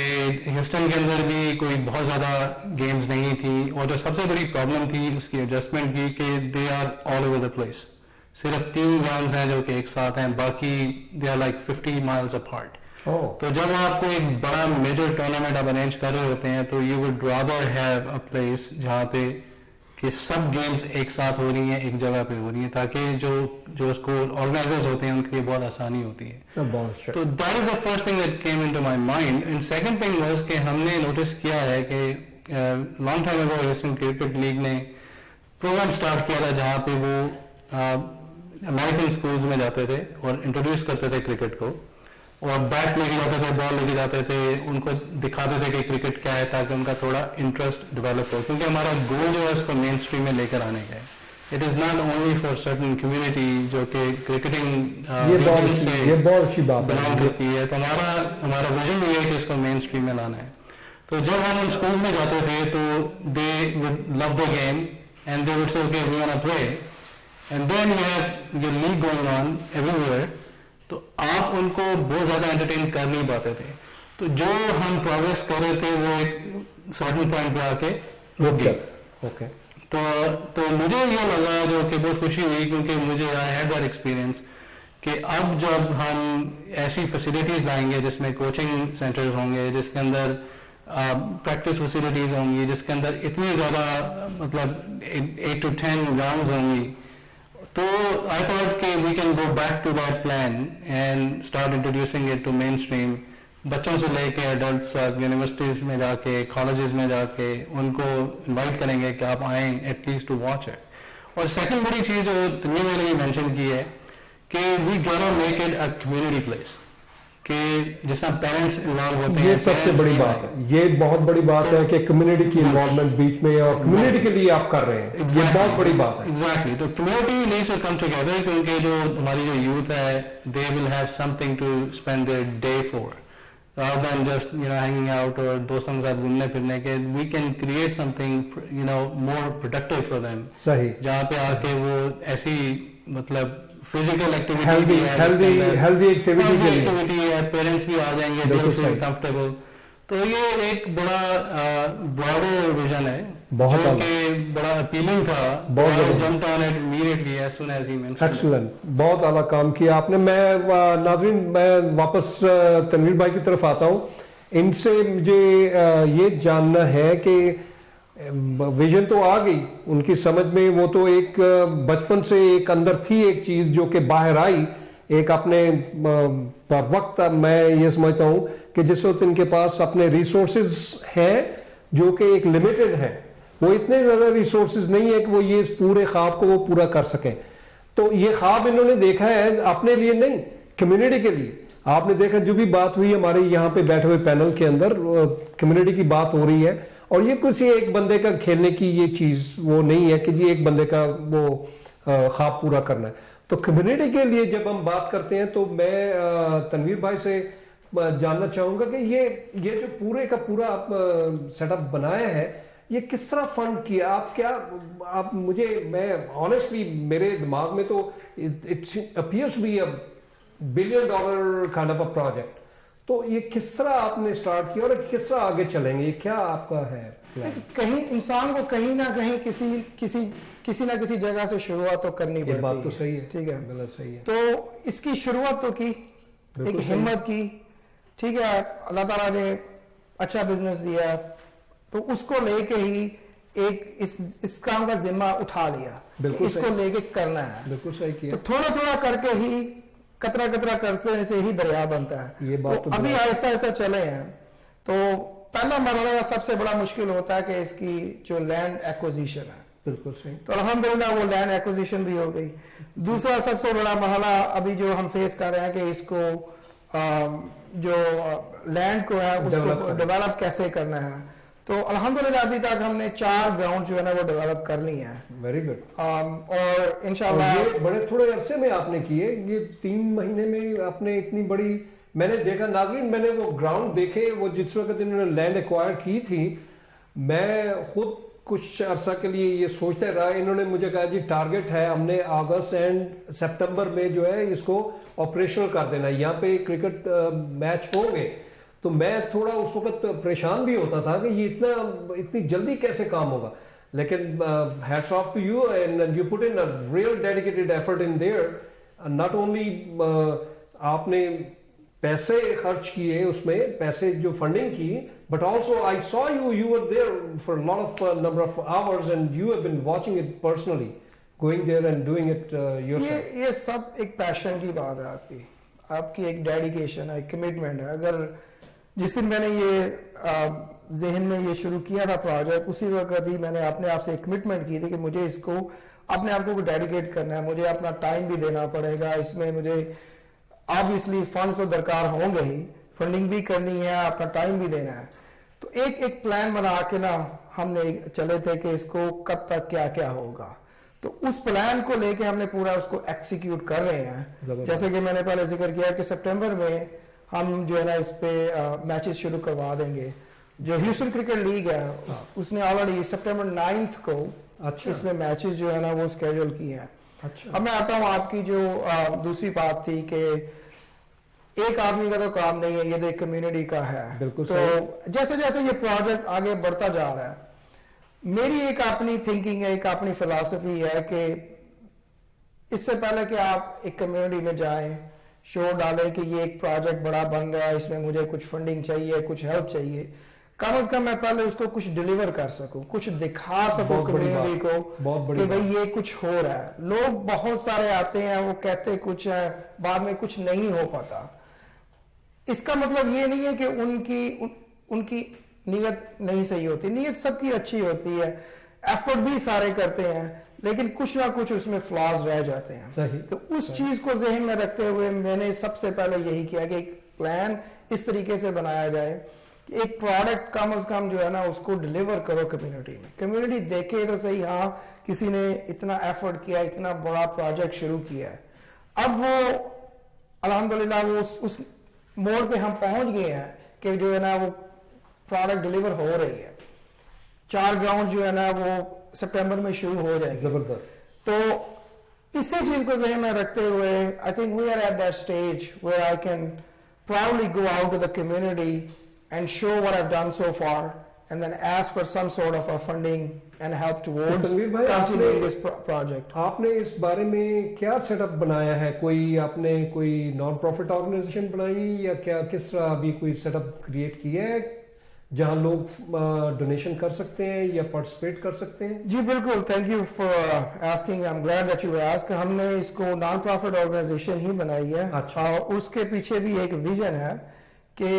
S5: ہیوسٹن کے اندر بھی کوئی بہت زیادہ گیمز نہیں تھی, اور جو سب سے بڑی پرابلم تھی اس کی ایڈجسٹمنٹ کی کہ they are all over the place. صرف 3 گراؤنڈز ہیں جو کہ ایک ساتھ ہیں, باقی they are like 50 miles apart. تو جب آپ کو ایک بڑا میجر ٹورنامنٹ آپ ارینج کر رہے ہوتے ہیں تو you would rather have a place جہاں پہ کہ سب گیمز ایک ساتھ ہو رہی ہیں, ایک جگہ پہ ہو رہی ہیں, تاکہ جو اس کو آرگنائزرز ہوتے ہیں ان کے لیے بہت آسانی ہوتی ہے. تو that is the first thing that came into my mind. And second thing was کہ ہم نے نوٹس کیا ہے کہ long time ago Houston cricket league نے پروگرام اسٹارٹ کیا تھا جہاں پہ وہ امریکن اسکولز میں جاتے تھے اور انٹروڈیوس کرتے تھے کرکٹ کو, اور بیٹ لے کے جاتے تھے, بال لے کے جاتے تھے, ان کو دکھاتے تھے کہ کرکٹ کیا ہے تاکہ ان کا تھوڑا انٹرسٹ ڈیولپ ہو, کیونکہ ہمارا گول جو ہے اس کو مین اسٹریم میں لے کر آنے کا ہے. It is not only for certain community جو کہ کرکٹنگ سے بلانگ کرتی ہے, تو ہمارا ویژن یہ ہے کہ اس کو مین اسٹریم میں لانا ہے. تو جب ہم اسکول میں جاتے تھے تو they would love the game and they would say okay we want to play, and then you have your league going on everywhere. تو آپ ان کو بہت زیادہ انٹرٹین کر نہیں پاتے تھے. تو جو ہم پروگریس کر رہے تھے وہ ایک सर्टेन पॉइंट पे आके रुक गई।
S1: ओके
S5: तो मुझे ये लगा जो कि बहुत खुशी हुई, क्योंकि मुझे आई हैड दैट एक्सपीरियंस कि अब जब हम ऐसी फैसिलिटीज लाएंगे जिसमें कोचिंग सेंटर्स होंगे, जिसके अंदर प्रैक्टिस फैसिलिटीज होंगी, जिसके अंदर इतनी ज़्यादा मतलब 8 to 10 ग्राउंड्स होंगी, तो आई थॉट कि we can go back to that plan and start introducing it to mainstream. बच्चों से लेके एडल्ट्स तक यूनिवर्सिटीज़ में जाके, कॉलेजेस में जाके उनको इनवाइट करेंगे कि आप आएँ एटलीस्ट टू वॉच इट। और सेकंड बड़ी चीज़ जो तन्वीर ने भी मेंशन की है कि we gonna make it a community place, कि जिस तरह पेरेंट्स इन्वॉल्व होते हैं।
S1: ये सबसे बड़ी बात है, ये बहुत बड़ी बात है कि कम्युनिटी की इन्वॉल्वमेंट बीच में और कम्युनिटी के लिए आप कर रहे हैं, ये बहुत बड़ी बात है।
S5: एग्जैक्टली, तो community needs to come together, क्योंकि जो हमारी जो यूथ है they will have something to spend their day for, rather than just hanging out और दोस्तों के साथ घूमने फिरने के। we can create something more productive for them,
S1: सही,
S5: जहाँ पे आके वो ऐसी मतलब फिजिकल एक्टिविटी
S1: हेल्दी एक्टिविटी
S5: है, पेरेंट्स भी आ जाएंगे, दे विल फील कंफर्टेबल। तो ये एक बड़ा ब्रॉडर विजन है,
S1: बहुत
S5: जो कि बड़ा अपीलिंग था, बहुत jump on it immediately as soon as he mentioned.
S1: Excellent, बहुत आला काम किया आपने। मैं नाज़रीन, मैं वापस तनवीर भाई की तरफ आता हूँ। इनसे मुझे ये जानना है कि विजन तो आ गई उनकी समझ में, वो तो एक बचपन से एक अंदर थी एक चीज जो कि बाहर आई एक अपने वक्त। मैं ये समझता हूँ कि जिस वक्त इनके पास अपने रिसोर्सेज हैं जो कि एक लिमिटेड है, वो इतने ज्यादा रिसोर्सेज नहीं है कि वो ये पूरे ख्वाब को वो पूरा कर सकें। तो ये ख्वाब इन्होंने देखा है अपने लिए नहीं, कम्युनिटी के लिए। आपने देखा जो भी बात हुई हमारे यहाँ पे बैठे हुए पैनल के अंदर, कम्युनिटी की बात हो रही है, और ये कुछ एक बंदे का खेलने की ये चीज वो नहीं है कि जी एक बंदे का वो ख्वाब पूरा करना है। तो कम्युनिटी के लिए जब हम बात करते हैं तो मैं तनवीर भाई से जानना चाहूंगा कि ये जो पूरे का पूरा आप सेटअप बनाया है, ये किस तरह फंड किया आप? क्या आप मुझे, मैं ऑनेस्टली मेरे दिमाग में तो it appears be a $1 billion kind of a project. तो ये किस तरह आपने स्टार्ट किया और किस तरह आगे चलेंगे, क्या आपका है प्लान?
S2: कहीं इंसान को कहीं ना कहीं किसी ना किसी जगह से शुरुआत तो करनी पड़ती है।
S1: बात तो सही है,
S2: ठीक है,
S1: गलत सही है।
S2: तो इसकी शुरुआत तो की, एक हिम्मत की, ठीक है, अल्लाह ताला ने अच्छा बिजनेस दिया तो उसको लेके ही एक इस काम का जिम्मा उठा लिया, इसको लेके करना है।
S1: बिल्कुल सही किया।
S2: तो थोड़ा थोड़ा करके ही, कतरा कतरा करते से ही दरिया बनता है।
S1: ये बात
S2: तो अभी आहिस्ता आहिस्ता चले हैं। तो पहला मरहला सबसे बड़ा मुश्किल होता है कि इसकी जो लैंड एक्विजिशन है।
S1: बिल्कुल सही।
S2: तो अल्हम्दुलिल्लाह वो लैंड एक्विजिशन भी हो गई। दूसरा सबसे बड़ा मरहला अभी जो हम फेस कर रहे हैं कि इसको जो लैंड को है उसको डेवलप कैसे करना है। तो अल्हम्दुलिल्लाह अभी तक हमने 4 ग्राउंड जो है ना वो डेवलप कर ली है।
S1: Very good.
S2: और इंशाल्लाह
S1: ये बड़े थोड़े अरसे में आपने किए, ये 3 महीने में आपने इतनी बड़ी, मैंने देखा नाज़रीन, मैंने वो ग्राउंड देखे, वो जिस वक्त इन्होंने लैंड एक्वायर की थी, मैं खुद कुछ अरसा के लिए ये सोचते रहा। इन्होंने मुझे कहा जी टारगेट है हमने अगस्त एंड सितंबर में जो है इसको ऑपरेशनल कर देना, यहाँ पे क्रिकेट मैच होंगे। तो मैं थोड़ा उस वक्त परेशान भी होता था कि ये इतनी जल्दी कैसे काम होगा, लेकिन hats off to you and you put in a real dedicated effort in there. Not only आपने पैसे खर्च किए उसमें, पैसे जो फंडिंग की, but also I saw you were there for lot of number of hours and you have been watching it personally, going there and doing it yourself.
S2: ये सब एक पैशन की बात है, आपकी एक डेडिकेशन है, एक कमिटमेंट है। अगर जिस दिन मैंने ये जहन में ये शुरू किया था प्रोजेक्ट, उसी वक्त ही मैंने अपने आप से कमिटमेंट की थी कि मुझे इसको अपने आप को डेडिकेट करना है, मुझे अपना टाइम भी देना पड़ेगा इसमें। मुझे ऑब्वियसली फंड्स तो दरकार होंगे ही, फंडिंग भी करनी है, अपना टाइम भी देना है। तो एक प्लान बना के ना हमने चले थे कि इसको कब तक क्या क्या होगा। तो उस प्लान को लेके हमने पूरा उसको एक्सिक्यूट कर रहे हैं। जैसे कि मैंने पहले जिक्र किया कि सितंबर में हम जो है ना इस पे मैचेस शुरू करवा देंगे। जो ह्यूस्टन क्रिकेट लीग है उसने ऑलरेडी सितंबर 9 को इसमें मैचेस जो है ना वो स्केड्यूल किए हैं। अब मैं आता हूँ आपकी जो दूसरी बात थी कि एक आदमी का तो काम नहीं है, ये तो एक कम्युनिटी का है।
S1: बिल्कुल
S2: तो जैसे जैसे ये प्रोजेक्ट आगे बढ़ता जा रहा है, मेरी एक अपनी थिंकिंग है, एक अपनी फिलॉसफी है कि इससे पहले कि आप एक कम्युनिटी में जाएं, शो डालें कि ये एक प्रोजेक्ट बड़ा बन रहा है, इसमें मुझे कुछ फंडिंग चाहिए, कुछ हेल्प चाहिए, कम से कम मैं पहले उसको कुछ डिलीवर कर सकूं, कुछ दिखा सकूं
S1: बहुत बड़ी
S2: कम्युनिटी
S1: बात,
S2: को
S1: बहुत बड़ी
S2: कि भाई ये कुछ हो रहा है। लोग बहुत सारे आते हैं, वो कहते कुछ है, बाद में कुछ नहीं हो पाता। इसका मतलब ये नहीं है कि उनकी नीयत नहीं सही होती, नीयत सबकी अच्छी होती है, एफर्ट भी सारे करते हैं, लेकिन कुछ ना कुछ उसमें फ्लॉज रह जाते हैं।
S1: सही।
S2: तो उस चीज को जहन में रखते हुए मैंने सबसे पहले यही किया कि एक प्लान इस तरीके से बनाया जाए कि एक प्रोडक्ट कम से कम जो है ना उसको डिलीवर करो कम्युनिटी में, कम्युनिटी देखे तो सही हाँ किसी ने इतना एफर्ट किया, इतना बड़ा प्रोजेक्ट शुरू किया है। अब वो अल्हम्दुलिल्लाह वो उस मोड़ पे हम पहुंच गए हैं कि जो है ना वो प्रोडक्ट डिलीवर हो रही है। 4 ग्राउंड जो है ना वो सितंबर में शुरू हो जाएंगे।
S1: जबरदस्त।
S2: तो इसी चीज को ज़हन में रखते हुए I think we are at that stage where I can proudly go out to the community and show what I've done so far and then ask for some sort of a funding and help towards
S1: Tanveer भाई,
S2: continuing this project.
S1: आपने इस बारे में क्या setup बनाया है? आपने कोई नॉन प्रॉफिट ऑर्गेनाइजेशन बनाई या क्या, किस तरह अभी कोई सेटअप क्रिएट किया है जहां लोग डोनेशन कर सकते हैं या पार्टिसिपेट कर सकते हैं?
S2: जी बिल्कुल, thank you for asking, I am glad that you ask. हमने इसको नॉन प्रॉफिट ऑर्गेनाइजेशन ही बनाई है।
S1: अच्छा।
S2: और उसके पीछे भी एक विजन है कि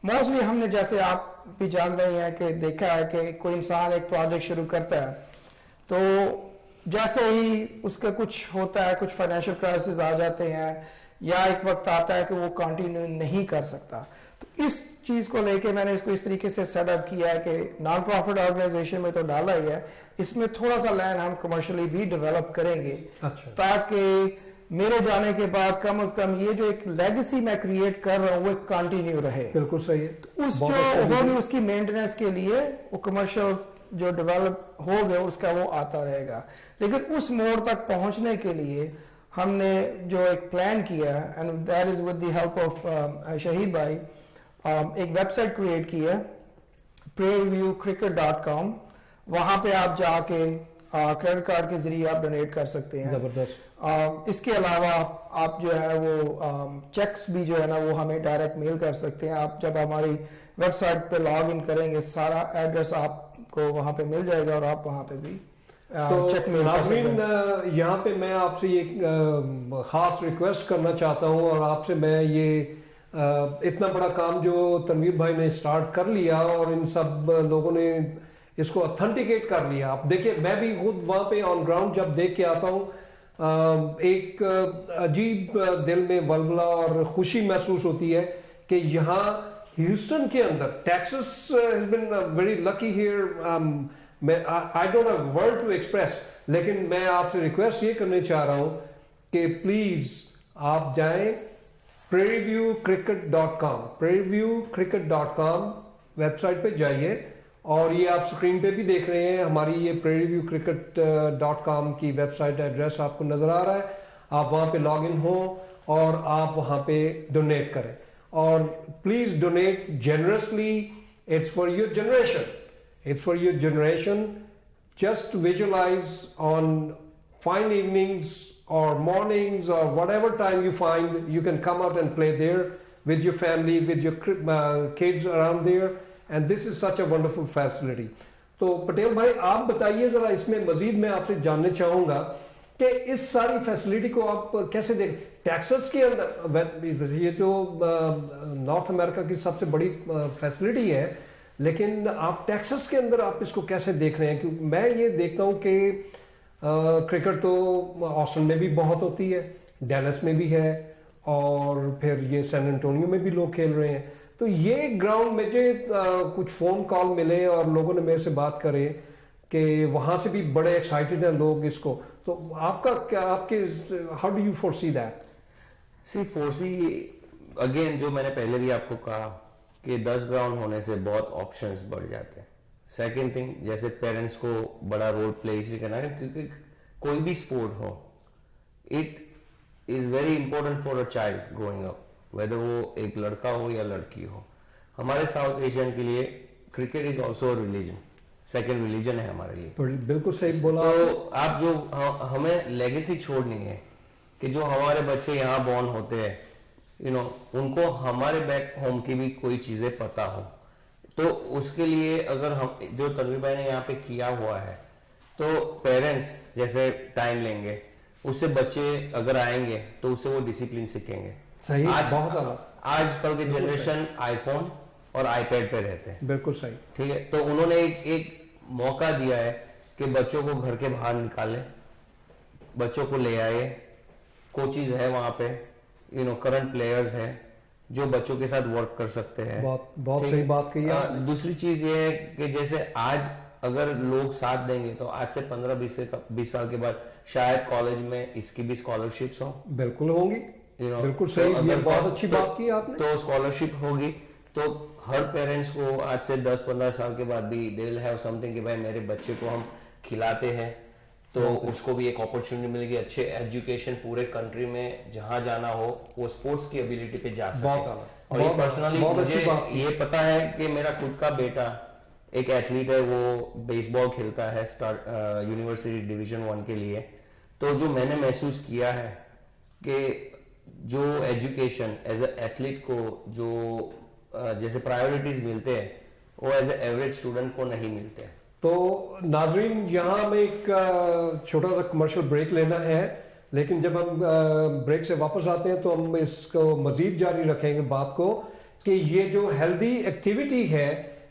S2: मोस्टली हमने, जैसे आप भी जान रहे हैं कि देखा है कि कोई इंसान एक प्रोजेक्ट शुरू करता है तो जैसे ही उसका कुछ होता है, कुछ फाइनेंशियल क्राइसिस आ जाते हैं या एक वक्त आता है कि वो कंटिन्यू नहीं कर सकता। तो इस चीज को लेके मैंने इसको इस तरीके से सेटअप किया है कि नॉन प्रॉफिट ऑर्गेनाइजेशन में तो डाला ही है, इसमें थोड़ा सा लैंड हम कमर्शियली भी डेवलप करेंगे।
S1: अच्छा।
S2: ताकि मेरे जाने के बाद कम से कम ये जो एक लेगेसी मैं क्रिएट कर रहा हूँ वो कंटिन्यू रहे।
S1: बिल्कुल सही है।
S2: उस
S1: बहुत
S2: जो
S1: अच्छा
S2: होगी
S1: vision।
S2: उसकी मेंटेनेंस के लिए वो कमर्शियल जो डेवलप हो गया उसका वो आता रहेगा। लेकिन उस मोड़ तक पहुंचने के लिए हमने जो एक प्लान किया and that is with the help of शहीद भाई, एक वेबसाइट क्रिएट की है praireviewcricket.com। वहां पे आप जाके क्रेडिट कार्ड के जरिए आप डोनेट कर सकते हैं।
S1: जबरदस्त।
S2: इसके अलावा आप जो है वो चेक्स भी जो है ना वो हमें डायरेक्ट मेल कर सकते हैं। आप जब हमारी वेबसाइट पे लॉग इन करेंगे सारा एड्रेस आपको वहां पे मिल जाएगा और आप वहां पे भी
S1: तो
S2: चेक मेल कर सकते हैं।
S1: नाज़रीन, यहाँ पे मैं आपसे ये खास रिक्वेस्ट करना चाहता हूँ और आपसे मैं ये इतना बड़ा काम जो तनवीर भाई ने स्टार्ट कर लिया और इन सब लोगों ने इसको ऑथेंटिकेट कर लिया। आप देखिए, मैं भी खुद वहाँ पे ऑन ग्राउंड जब देख के आता हूँ एक अजीब दिल में वलवला और खुशी महसूस होती है कि यहाँ ह्यूस्टन के अंदर, Texas has been very lucky here. I don't have word to express, लेकिन मैं आपसे रिक्वेस्ट ये करने चाह रहा हूँ कि प्लीज आप जाएं prairieviewcricket.com वेबसाइट पे जाइए और ये आप स्क्रीन पे भी देख रहे हैं हमारी ये prairieviewcricket.com की वेबसाइट एड्रेस आपको नजर आ रहा है। आप वहां पे लॉग इन हो और आप वहां पे डोनेट करें और please donate generously. It's for your generation, it's for your generation. Just visualize on fine evenings or mornings or whatever time you find, you can come out and play there with your family, with your kids around there, and this is such a wonderful facility. तो पटेल भाई आप बताइए जरा, इसमें मजीद मैं आपसे जानना चाहूँगा कि इस सारी फैसिलिटी को आप कैसे देख। टेक्सास के अंदर ये तो नॉर्थ अमेरिका की सबसे बड़ी फैसिलिटी है, लेकिन आप टेक्सास के अंदर आप इसको कैसे देख रहे हैं? क्योंकि मैं ये देखता हूँ कि क्रिकेट तो ऑस्टिन में भी बहुत होती है, डैलस में भी है और फिर ये सैन एंटोनियो में भी लोग खेल रहे हैं। तो ये ग्राउंड मुझे कुछ फ़ोन कॉल मिले और लोगों ने मेरे से बात करे कि वहाँ से भी बड़े एक्साइटेड हैं लोग इसको। तो आपका क्या, आपके how do you foresee that?
S3: See foresee again, जो मैंने पहले भी आपको कहा कि 10 ग्राउंड होने से बहुत ऑप्शंस बढ़ जाते हैं। सेकेंड थिंग, जैसे पेरेंट्स को बड़ा रोल प्ले इसलिए करना है क्योंकि कोई भी स्पोर्ट हो, it is very important for a child growing up whether वो एक लड़का हो या लड़की हो. हमारे साउथ एशियन के लिए cricket is also religion, second religion है हमारे लिए.
S1: बिल्कुल सही बोला.
S3: तो आप जो हमें लेगेसी छोड़नी है कि जो हमारे बच्चे यहाँ बॉर्न होते हैं, उनको हमारे बैक होम की भी कोई चीजें पता हो. तो उसके लिए अगर हम जो तनवीर भाई ने यहाँ पे किया हुआ है, तो पेरेंट्स जैसे टाइम लेंगे, उससे बच्चे अगर आएंगे तो उससे वो डिसिप्लिन सीखेंगे.
S1: सही, बहुत
S3: आजकल के जनरेशन आईफोन और आईपैड पे रहते हैं.
S1: बिल्कुल सही.
S3: ठीक है, तो उन्होंने एक मौका दिया है कि बच्चों को घर के बाहर निकाले, बच्चों को ले आए, कोचिज है वहां पे, करंट प्लेयर्स हैं जो बच्चों के साथ वर्क कर सकते हैं.
S1: बहुत सही बात कही है.
S3: दूसरी चीज ये है कि जैसे आज अगर लोग साथ देंगे तो आज से 15-20 साल के बाद शायद कॉलेज में इसकी भी स्कॉलरशिप्स हो.
S1: बिल्कुल होंगी. बिल्कुल सही. ये बहुत अच्छी बात की आपने.
S3: तो स्कॉलरशिप होगी तो हर पेरेंट्स को आज से 10-15 साल के बाद भी दे विल हैव समथिंग कि भाई मेरे बच्चे को हम खिलाते हैं, तो उसको भी एक अपॉर्चुनिटी मिलेगी. अच्छे एजुकेशन पूरे कंट्री में जहां जाना हो वो स्पोर्ट्स की एबिलिटी पे जा सके. और ये पर्सनली मुझे ये पता है कि मेरा खुद का बेटा एक एथलीट है, वो बेसबॉल खेलता है यूनिवर्सिटी डिवीजन 1 के लिए. तो जो मैंने महसूस किया है कि जो एजुकेशन एज ए एथलीट को जो जैसे प्रायोरिटीज मिलते हैं वो एज ए एवरेज स्टूडेंट को नहीं मिलते.
S1: तो नाजरीन, यहाँ हमें एक छोटा सा कमर्शियल ब्रेक लेना है, लेकिन जब हम ब्रेक से वापस आते हैं तो हम इसको मजीद जारी रखेंगे बात को कि ये जो हेल्दी एक्टिविटी है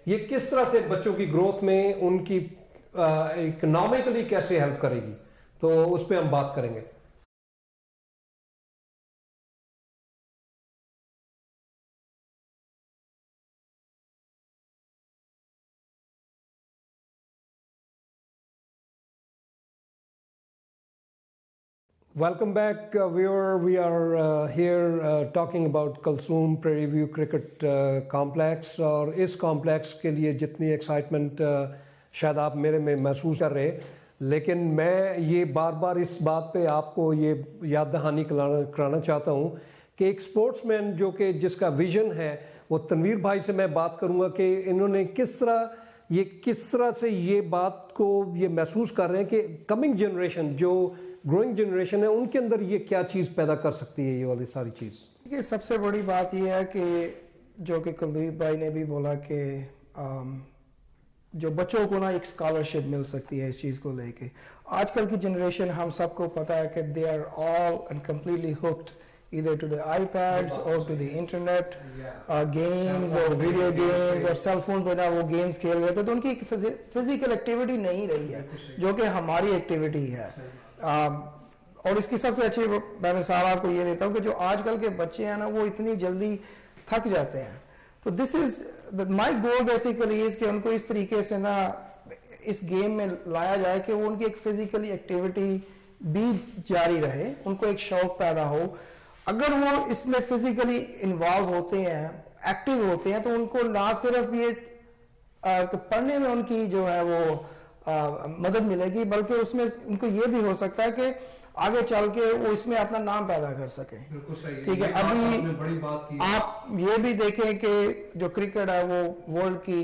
S1: ये किस तरह से बच्चों की ग्रोथ में उनकी इकोनॉमिकली कैसे हेल्प करेगी, तो उस पर हम बात करेंगे. Welcome back, viewer. We are here talking about Kulsoom Prairie View Cricket Complex. और इस कॉम्प्लेक्स के लिए जितनी एक्साइटमेंट शायद आप मेरे में महसूस कर रहे, लेकिन मैं ये बार बार इस बात पे आपको ये याद दहानी कराना चाहता हूँ कि एक स्पोर्ट्समैन जो कि जिसका विजन है, वो तनवीर भाई से मैं बात करूँगा कि इन्होंने किस तरह से ये बात को ये महसूस कर रहे हैं कि कमिंग जनरेशन, जो ग्रोइंग जनरेशन है, उनके अंदर ये क्या चीज़ पैदा कर सकती है, ये वाली सारी चीज़.
S2: देखिए, सबसे बड़ी बात ये है कि जो कि कुलदीप भाई ने भी बोला कि जो बच्चों को ना एक स्कॉलरशिप मिल सकती है इस चीज़ को लेके. आजकल की जनरेशन, हम सबको पता है कि they are all and completely hooked either to the iPads or to the internet, games और वीडियो गेम्स और सेल फोन पे ना वो गेम्स खेल रहे थे, तो उनकी फिजिकल एक्टिविटी नहीं रही है जो कि हमारी एक्टिविटी है. और इसकी सबसे अच्छी मैं मिसाल आपको ये देता हूँ कि जो आजकल के बच्चे हैं ना, वो इतनी जल्दी थक जाते हैं. तो this is my goal basically is कि उनको इस तरीके से ना इस गेम में लाया जाए कि वो उनकी एक फिजिकली एक्टिविटी भी जारी रहे, उनको एक शौक पैदा हो. अगर वो इसमें फिजिकली इन्वॉल्व होते हैं, एक्टिव होते हैं, तो उनको ना सिर्फ ये पढ़ने में उनकी जो है वो मदद मिलेगी, बल्कि उसमें उनको ये भी हो सकता है कि आगे चल के वो इसमें अपना नाम पैदा कर सके. ठीक है. अभी आप ये भी देखें कि जो क्रिकेट है वो वर्ल्ड की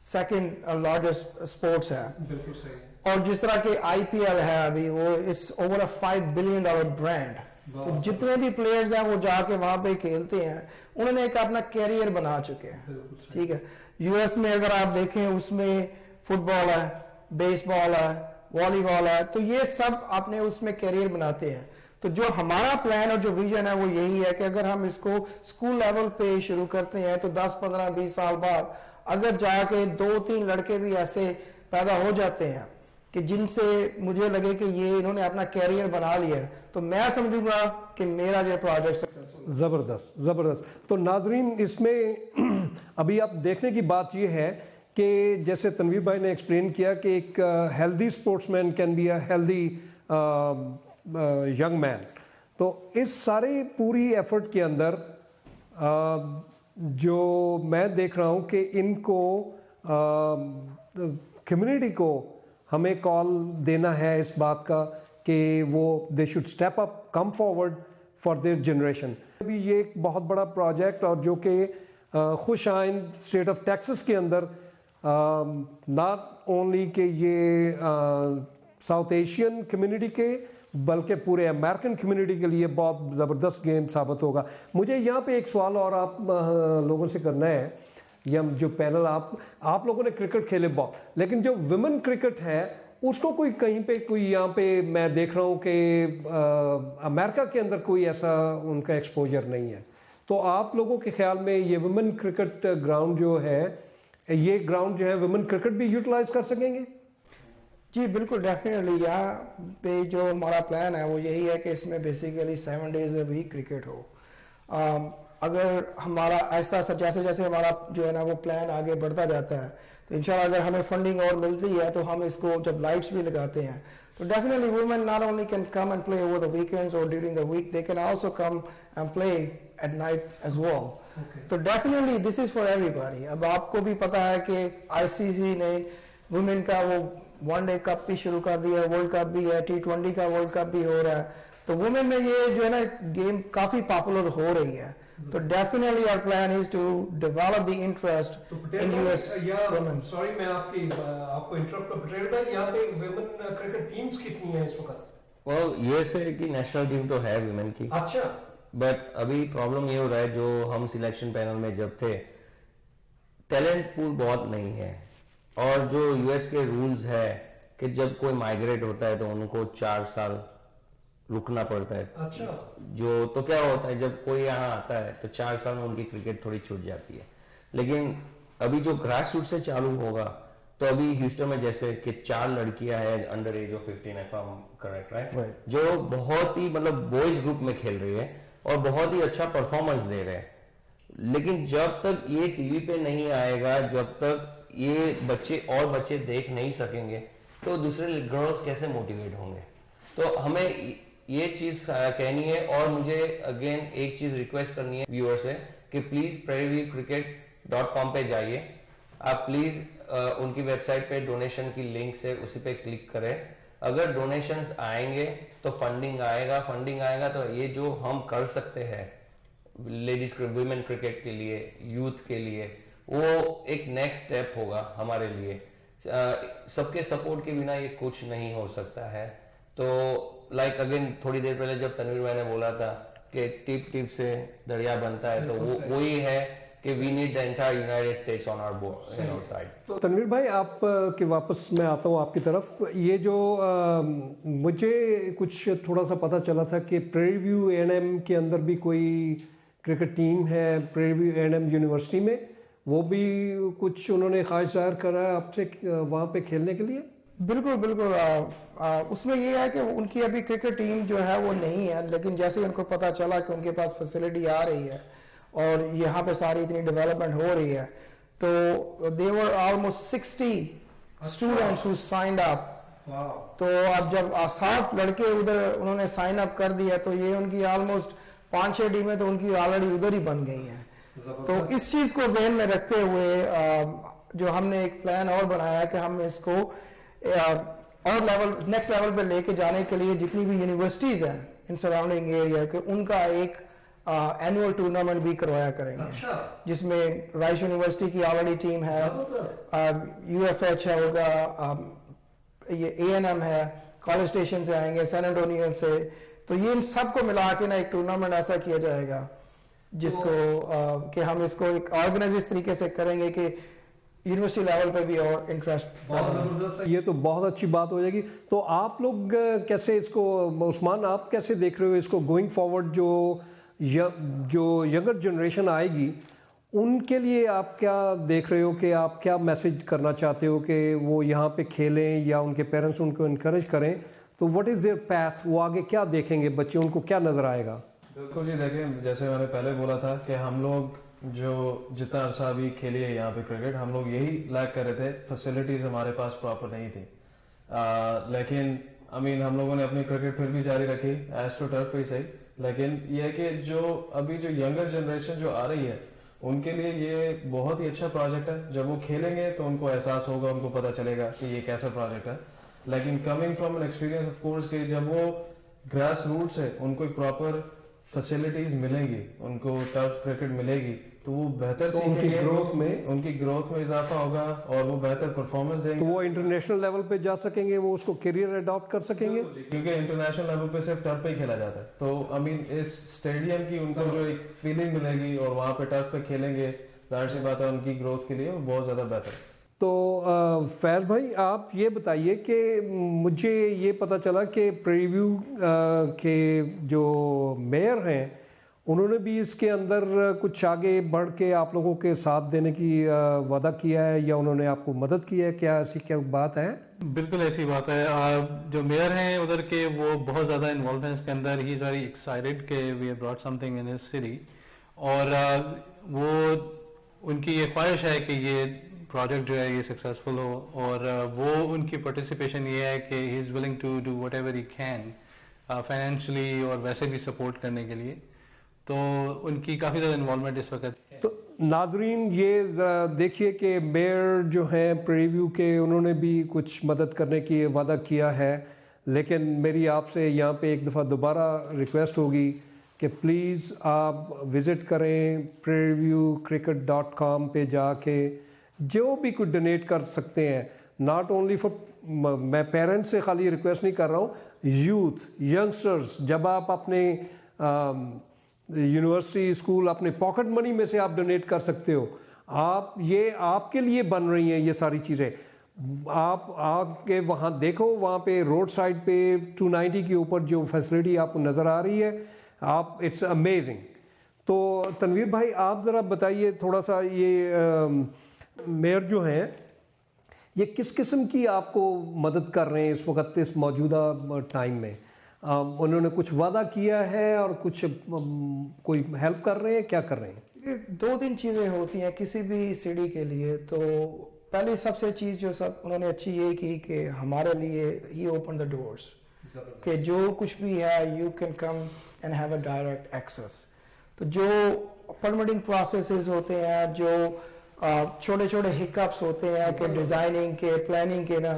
S2: सेकंड लार्जेस्ट स्पोर्ट्स है.
S1: बिल्कुल सही.
S2: और जिस तरह के IPL है अभी, वो it's over a $5 billion brand. तो जितने भी प्लेयर्स हैं वो जाके वहां पे खेलते हैं, उन्होंने एक अपना कैरियर बना चुके हैं. ठीक है. US में अगर आप देखें, उसमें फुटबॉल है, बेसबॉल है, वॉलीबॉल है, तो ये सब अपने उसमें कैरियर बनाते हैं. तो जो हमारा प्लान और जो विजन है वो यही है कि अगर हम इसको स्कूल लेवल पे शुरू करते हैं तो 10, 15, 20 साल बाद अगर जाके 2-3 लड़के भी ऐसे पैदा हो जाते हैं कि जिनसे मुझे लगे कि ये इन्होंने अपना कैरियर बना लिया, तो मैं समझूंगा कि मेरा जो प्रोजेक्ट सक्सेसफुल.
S1: जबरदस्त. तो नाजरीन, इसमें अभी आप देखने की बात ये है कि जैसे तनवीर भाई ने एक्सप्लेन किया कि एक healthy sportsman can be a healthy young man. तो इस सारी पूरी एफर्ट के अंदर जो मैं देख रहा हूँ कि इनको कम्युनिटी को हमें कॉल देना है इस बात का कि वो they should step up, come forward, for their generation. अभी ये एक बहुत बड़ा प्रोजेक्ट और जो कि खुश आइंद स्टेट ऑफ टेक्सास के अंदर नॉट ओनली कि ये साउथ एशियन कम्युनिटी के बल्कि पूरे अमेरिकन कम्युनिटी के लिए बहुत ज़बरदस्त गेम साबित होगा. मुझे यहाँ पे एक सवाल और आप लोगों से करना है, या जो पैनल आप लोगों ने क्रिकेट खेले बहुत, लेकिन जो वुमेन क्रिकेट है उसको कोई कहीं पे कोई यहाँ पे मैं देख रहा हूँ कि अमेरिका के अंदर कोई ऐसा उनका एक्सपोजर नहीं है. तो आप लोगों के ख्याल में ये वुमेन क्रिकेट ग्राउंड जो है, ये ग्राउंड जो है वुमेन क्रिकेट भी यूटिलाइज कर सकेंगे?
S2: जी बिल्कुल, डेफिनेटली. यहाँ पे जो हमारा प्लान है वो यही है कि इसमें basically 7 days a week cricket हो. अगर हमारा ऐसा जैसे जैसे हमारा जो है ना वो प्लान आगे बढ़ता जाता है तो इंशाल्लाह अगर हमें फंडिंग और मिलती है तो हम इसको जब लाइट्स भी लगाते हैं तो definitely women not only can come and play over the weekends और during the week, they can also come and play at night as well. तो definitely this is for everybody. अब आपको भी पता है कि आईसीसी ने वुमेन का वो वनडे कप भी शुरू कर दिया, वर्ल्ड कप भी है, T20 का वर्ल्ड कप भी हो रहा है. तो वुमेन में ये जो है ना गेम काफी पॉपुलर हो रही है. तो definitely our plan is to develop the interest in US women.
S1: Sorry मैं आपको इंटरप्ट कर पटेल भाई, यहाँ पे वुमेन क्रिकेट टीम्स कितनी हैं इस वक्त?
S3: well, यूएसए की नेशनल टीम तो है वुमेन की,
S1: अच्छा,
S3: बट अभी प्रॉब्लम ये हो रहा है, जो हम सिलेक्शन पैनल में जब थे टैलेंट पूल बहुत नहीं है. और जो यूएस के रूल्स है कि जब कोई माइग्रेट होता है तो उनको 4 साल रुकना पड़ता है.
S1: अच्छा,
S3: जो तो क्या होता है जब कोई यहाँ आता है तो 4 साल में उनकी क्रिकेट थोड़ी छूट जाती है. लेकिन अभी जो ग्रास रूट से चालू होगा तो अभी ह्यूस्टन में जैसे कि 4 लड़कियां हैं under as of 15 if I'm correct, right? जो बहुत ही मतलब बॉयज ग्रुप में खेल रही है और बहुत ही अच्छा परफॉर्मेंस दे रहे हैं. लेकिन जब तक ये टीवी पे नहीं आएगा, जब तक ये बच्चे देख नहीं सकेंगे तो दूसरे गर्ल्स कैसे मोटिवेट होंगे. तो हमें ये चीज कहनी है. और मुझे अगेन एक चीज रिक्वेस्ट करनी है व्यूअर से कि प्लीज prairieviewcricket.com पे जाइए. आप प्लीज उनकी वेबसाइट पे डोनेशन की लिंक से उसी पे क्लिक करें. अगर डोनेशंस आएंगे तो फंडिंग आएगा तो ये जो हम कर सकते हैं लेडीज वुमेन क्रिकेट के लिए, यूथ के लिए, वो एक नेक्स्ट स्टेप होगा हमारे लिए. सबके सपोर्ट के बिना ये कुछ नहीं हो सकता है. तो लाइक अगेन थोड़ी देर पहले जब तनवीर भाई ने बोला था कि टिप टिप से दरिया बनता है, तो वो वही है कि we need the entire United States on our side.
S1: तो तनवीर भाई आप के वापस मैं आता हूँ आपकी तरफ. ये जो मुझे कुछ थोड़ा सा पता चला था कि प्रेयरी व्यू A&M के अंदर भी कोई क्रिकेट टीम है, प्रेयरी व्यू A&M यूनिवर्सिटी में, वो भी कुछ उन्होंने ख्वाहिश जाहिर करा है आपसे वहाँ पे खेलने के लिए?
S2: बिल्कुल बिल्कुल. उसमें ये है कि उनकी अभी क्रिकेट टीम जो है वो नहीं है, लेकिन जैसे उनको पता चला कि उनके पास फैसिलिटी आ रही है और यहाँ पे सारी इतनी डेवलपमेंट हो रही है तो they were almost 60 students who signed up. तो अब जब 7 लड़के उधर उन्होंने साइन अप कर दिया तो ये उनकी ऑलमोस्ट 5-6 टीमें तो उनकी ऑलरेडी उधर ही बन गई हैं. तो इस चीज को ध्यान में रखते हुए जो हमने एक प्लान और बनाया कि हम इसको और नेक्स्ट लेवल पे लेके जाने के लिए जितनी भी यूनिवर्सिटीज हैं इन सराउंडिंग एरिया के, उनका एक एनुअल टूर्नामेंट भी करवाया करेंगे. अच्छा. जिसमें राइस यूनिवर्सिटी की ऑलरेडी टीम है, UFH है होगा, ये A&M है, कॉलेज स्टेशन से आएंगे, सैन एंटोनियो से. तो ये इन सबको मिला के ना एक टूर्नामेंट ऐसा किया जाएगा जिसको कि हम इसको एक ऑर्गेनाइज इस तरीके से करेंगे कि यूनिवर्सिटी लेवल पे भी और इंटरेस्ट.
S1: ये तो बहुत अच्छी बात हो जाएगी. तो आप लोग कैसे इसको, उस्मान आप कैसे देख रहे हो इसको गोइंग फॉरवर्ड? जो यंगर जनरेशन आएगी उनके लिए आप क्या देख रहे हो कि आप क्या मैसेज करना चाहते हो कि वो यहाँ पे खेलें या उनके पेरेंट्स उनको इनकरेज करें? तो व्हाट इज़ देयर पैथ? वो आगे क्या देखेंगे बच्चे, उनको क्या नज़र आएगा?
S4: बिल्कुल जी, देखिए जैसे मैंने पहले बोला था कि हम लोग जो जितना अर्सा भी खेली है यहाँ पे क्रिकेट, हम लोग यही लैक कर रहे थे, फैसिलिटीज हमारे पास प्रॉपर नहीं थी. लेकिन हम लोगों ने अपनी क्रिकेट फिर भी जारी रखी एस्ट्रो टर्फ पे सही. लेकिन ये है कि जो अभी जो यंगर जनरेशन जो आ रही है उनके लिए ये बहुत ही अच्छा प्रोजेक्ट है. जब वो खेलेंगे तो उनको एहसास होगा, उनको पता चलेगा कि ये कैसा प्रोजेक्ट है. लेकिन coming from an experience of course कि जब वो ग्रास रूट से उनको एक प्रॉपर फैसिलिटीज मिलेंगी, उनको टर्फ क्रिकेट मिलेगी, तो वो बेहतर
S1: तो उनकी
S4: सीखेंगे,
S1: ग्रोथ में
S4: इजाफा होगा और वो बेहतर परफॉर्मेंस
S1: तो
S4: देंगे।
S1: वो इंटरनेशनल लेवल पे जा सकेंगे, वो उसको करियर अडॉप्ट कर सकेंगे।
S4: क्योंकि इंटरनेशनल लेवल पे सिर्फ टर्फ पे ही खेला जाता है, तो आई मीन इस स्टेडियम की उनको जो एक फीलिंग मिलेगी और वहाँ पे टर्फ पे खेलेंगे, जाहिर सी बात है उनकी ग्रोथ के लिए वो बहुत ज़्यादा बेहतर है।
S1: तो फैज भाई आप ये बताइए कि मुझे ये पता चला कि प्रीव्यू के जो मेयर हैं उन्होंने भी इसके अंदर कुछ आगे बढ़ के आप लोगों के साथ देने की वादा किया है या उन्होंने आपको मदद की है, क्या ऐसी क्या बात है?
S5: बिल्कुल ऐसी बात है। जो मेयर हैं उधर के वो बहुत ज़्यादा इन्वॉल्व हैं इसके अंदर। ही इज़ वेरी एक्साइटेड कि we have brought something in his city, और वो उनकी ये ख्वाहिश है कि ये प्रोजेक्ट जो है ये सक्सेसफुल हो, और वो उनकी पार्टिसिपेशन ये है कि he is willing to do whatever he can financially और वैसे भी सपोर्ट करने के लिए। तो उनकी काफ़ी ज़्यादा इन्वॉल्वमेंट इस वक्त।
S1: तो नाजरीन ये ज़रा देखिए कि मेयर जो हैं प्रीव्यू के उन्होंने भी कुछ मदद करने की वादा किया है, लेकिन मेरी आपसे यहाँ पे एक दफ़ा दोबारा रिक्वेस्ट होगी कि प्लीज़ आप विज़िट करें previewcricket.com पे जाके जो भी कुछ डोनेट कर सकते हैं। नॉट ओनली फॉर, मैं पेरेंट्स से खाली रिक्वेस्ट नहीं कर रहा हूँ, यूथ यंगस्टर्स, जब आप अपने यूनिवर्सिटी स्कूल अपने पॉकेट मनी में से आप डोनेट कर सकते हो। आप ये आपके लिए बन रही हैं ये सारी चीज़ें। आप आके वहाँ देखो, वहाँ पे रोड साइड पे 290 के ऊपर जो फैसिलिटी आपको नज़र आ रही है, आप इट्स अमेजिंग। तो तनवीर भाई आप ज़रा बताइए थोड़ा सा, ये मेयर जो हैं ये किस किस्म की आपको मदद कर रहे हैं इस वक्त, इस मौजूदा टाइम में? उन्होंने कुछ वादा किया है और कुछ कोई हेल्प कर रहे हैं, क्या कर रहे हैं?
S2: ये 2-3 चीज़ें होती हैं किसी भी सिटी के लिए। तो पहली सबसे चीज़ जो सब उन्होंने अच्छी ये की कि हमारे लिए ही ओपन द डोर्स, कि जो कुछ भी है you can come and have a direct access. तो जो परमिटिंग प्रोसेसेस होते हैं, जो छोटे छोटे हिकअप्स होते हैं कि डिज़ाइनिंग के, प्लानिंग के ना,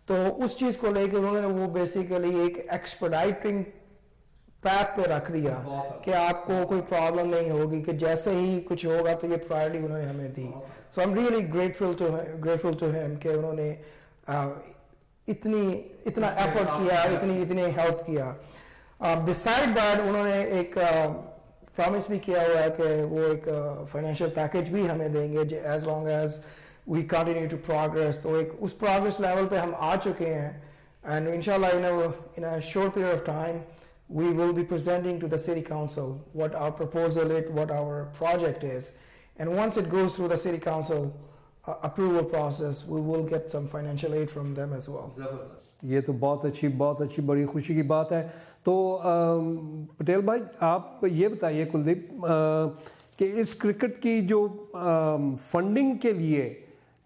S2: तो उस चीज़ को लेकर उन्होंने वो बेसिकली एक एक्सपर्टाइटिंग पैथ पे रख दिया कि आपको कोई प्रॉब्लम नहीं होगी, कि जैसे ही कुछ होगा तो ये प्रायोरिटी उन्होंने हमें दी। So I am really grateful to him कि उन्होंने इतना एफर्ट किया, इतनी हेल्प किया। बिसाइड दैट उन्होंने एक प्रॉमिस भी किया हुआ है कि वो एक फाइनेंशियल पैकेज भी हमें देंगे as long as we continue to progress. तो एक उस प्रोग्रेस लेवल पे हम आ चुके हैं, एंड इंशाल्लाह in a short period of time we will be presenting to the city council what our proposal is, what our project is, and once it goes through the city council approval process, we will get some financial aid from them as well.
S1: ये तो बहुत अच्छी बड़ी खुशी की बात है। तो पटेल भाई आप ये बताइए कुलदीप कि इस क्रिकेट की जो फंडिंग के लिए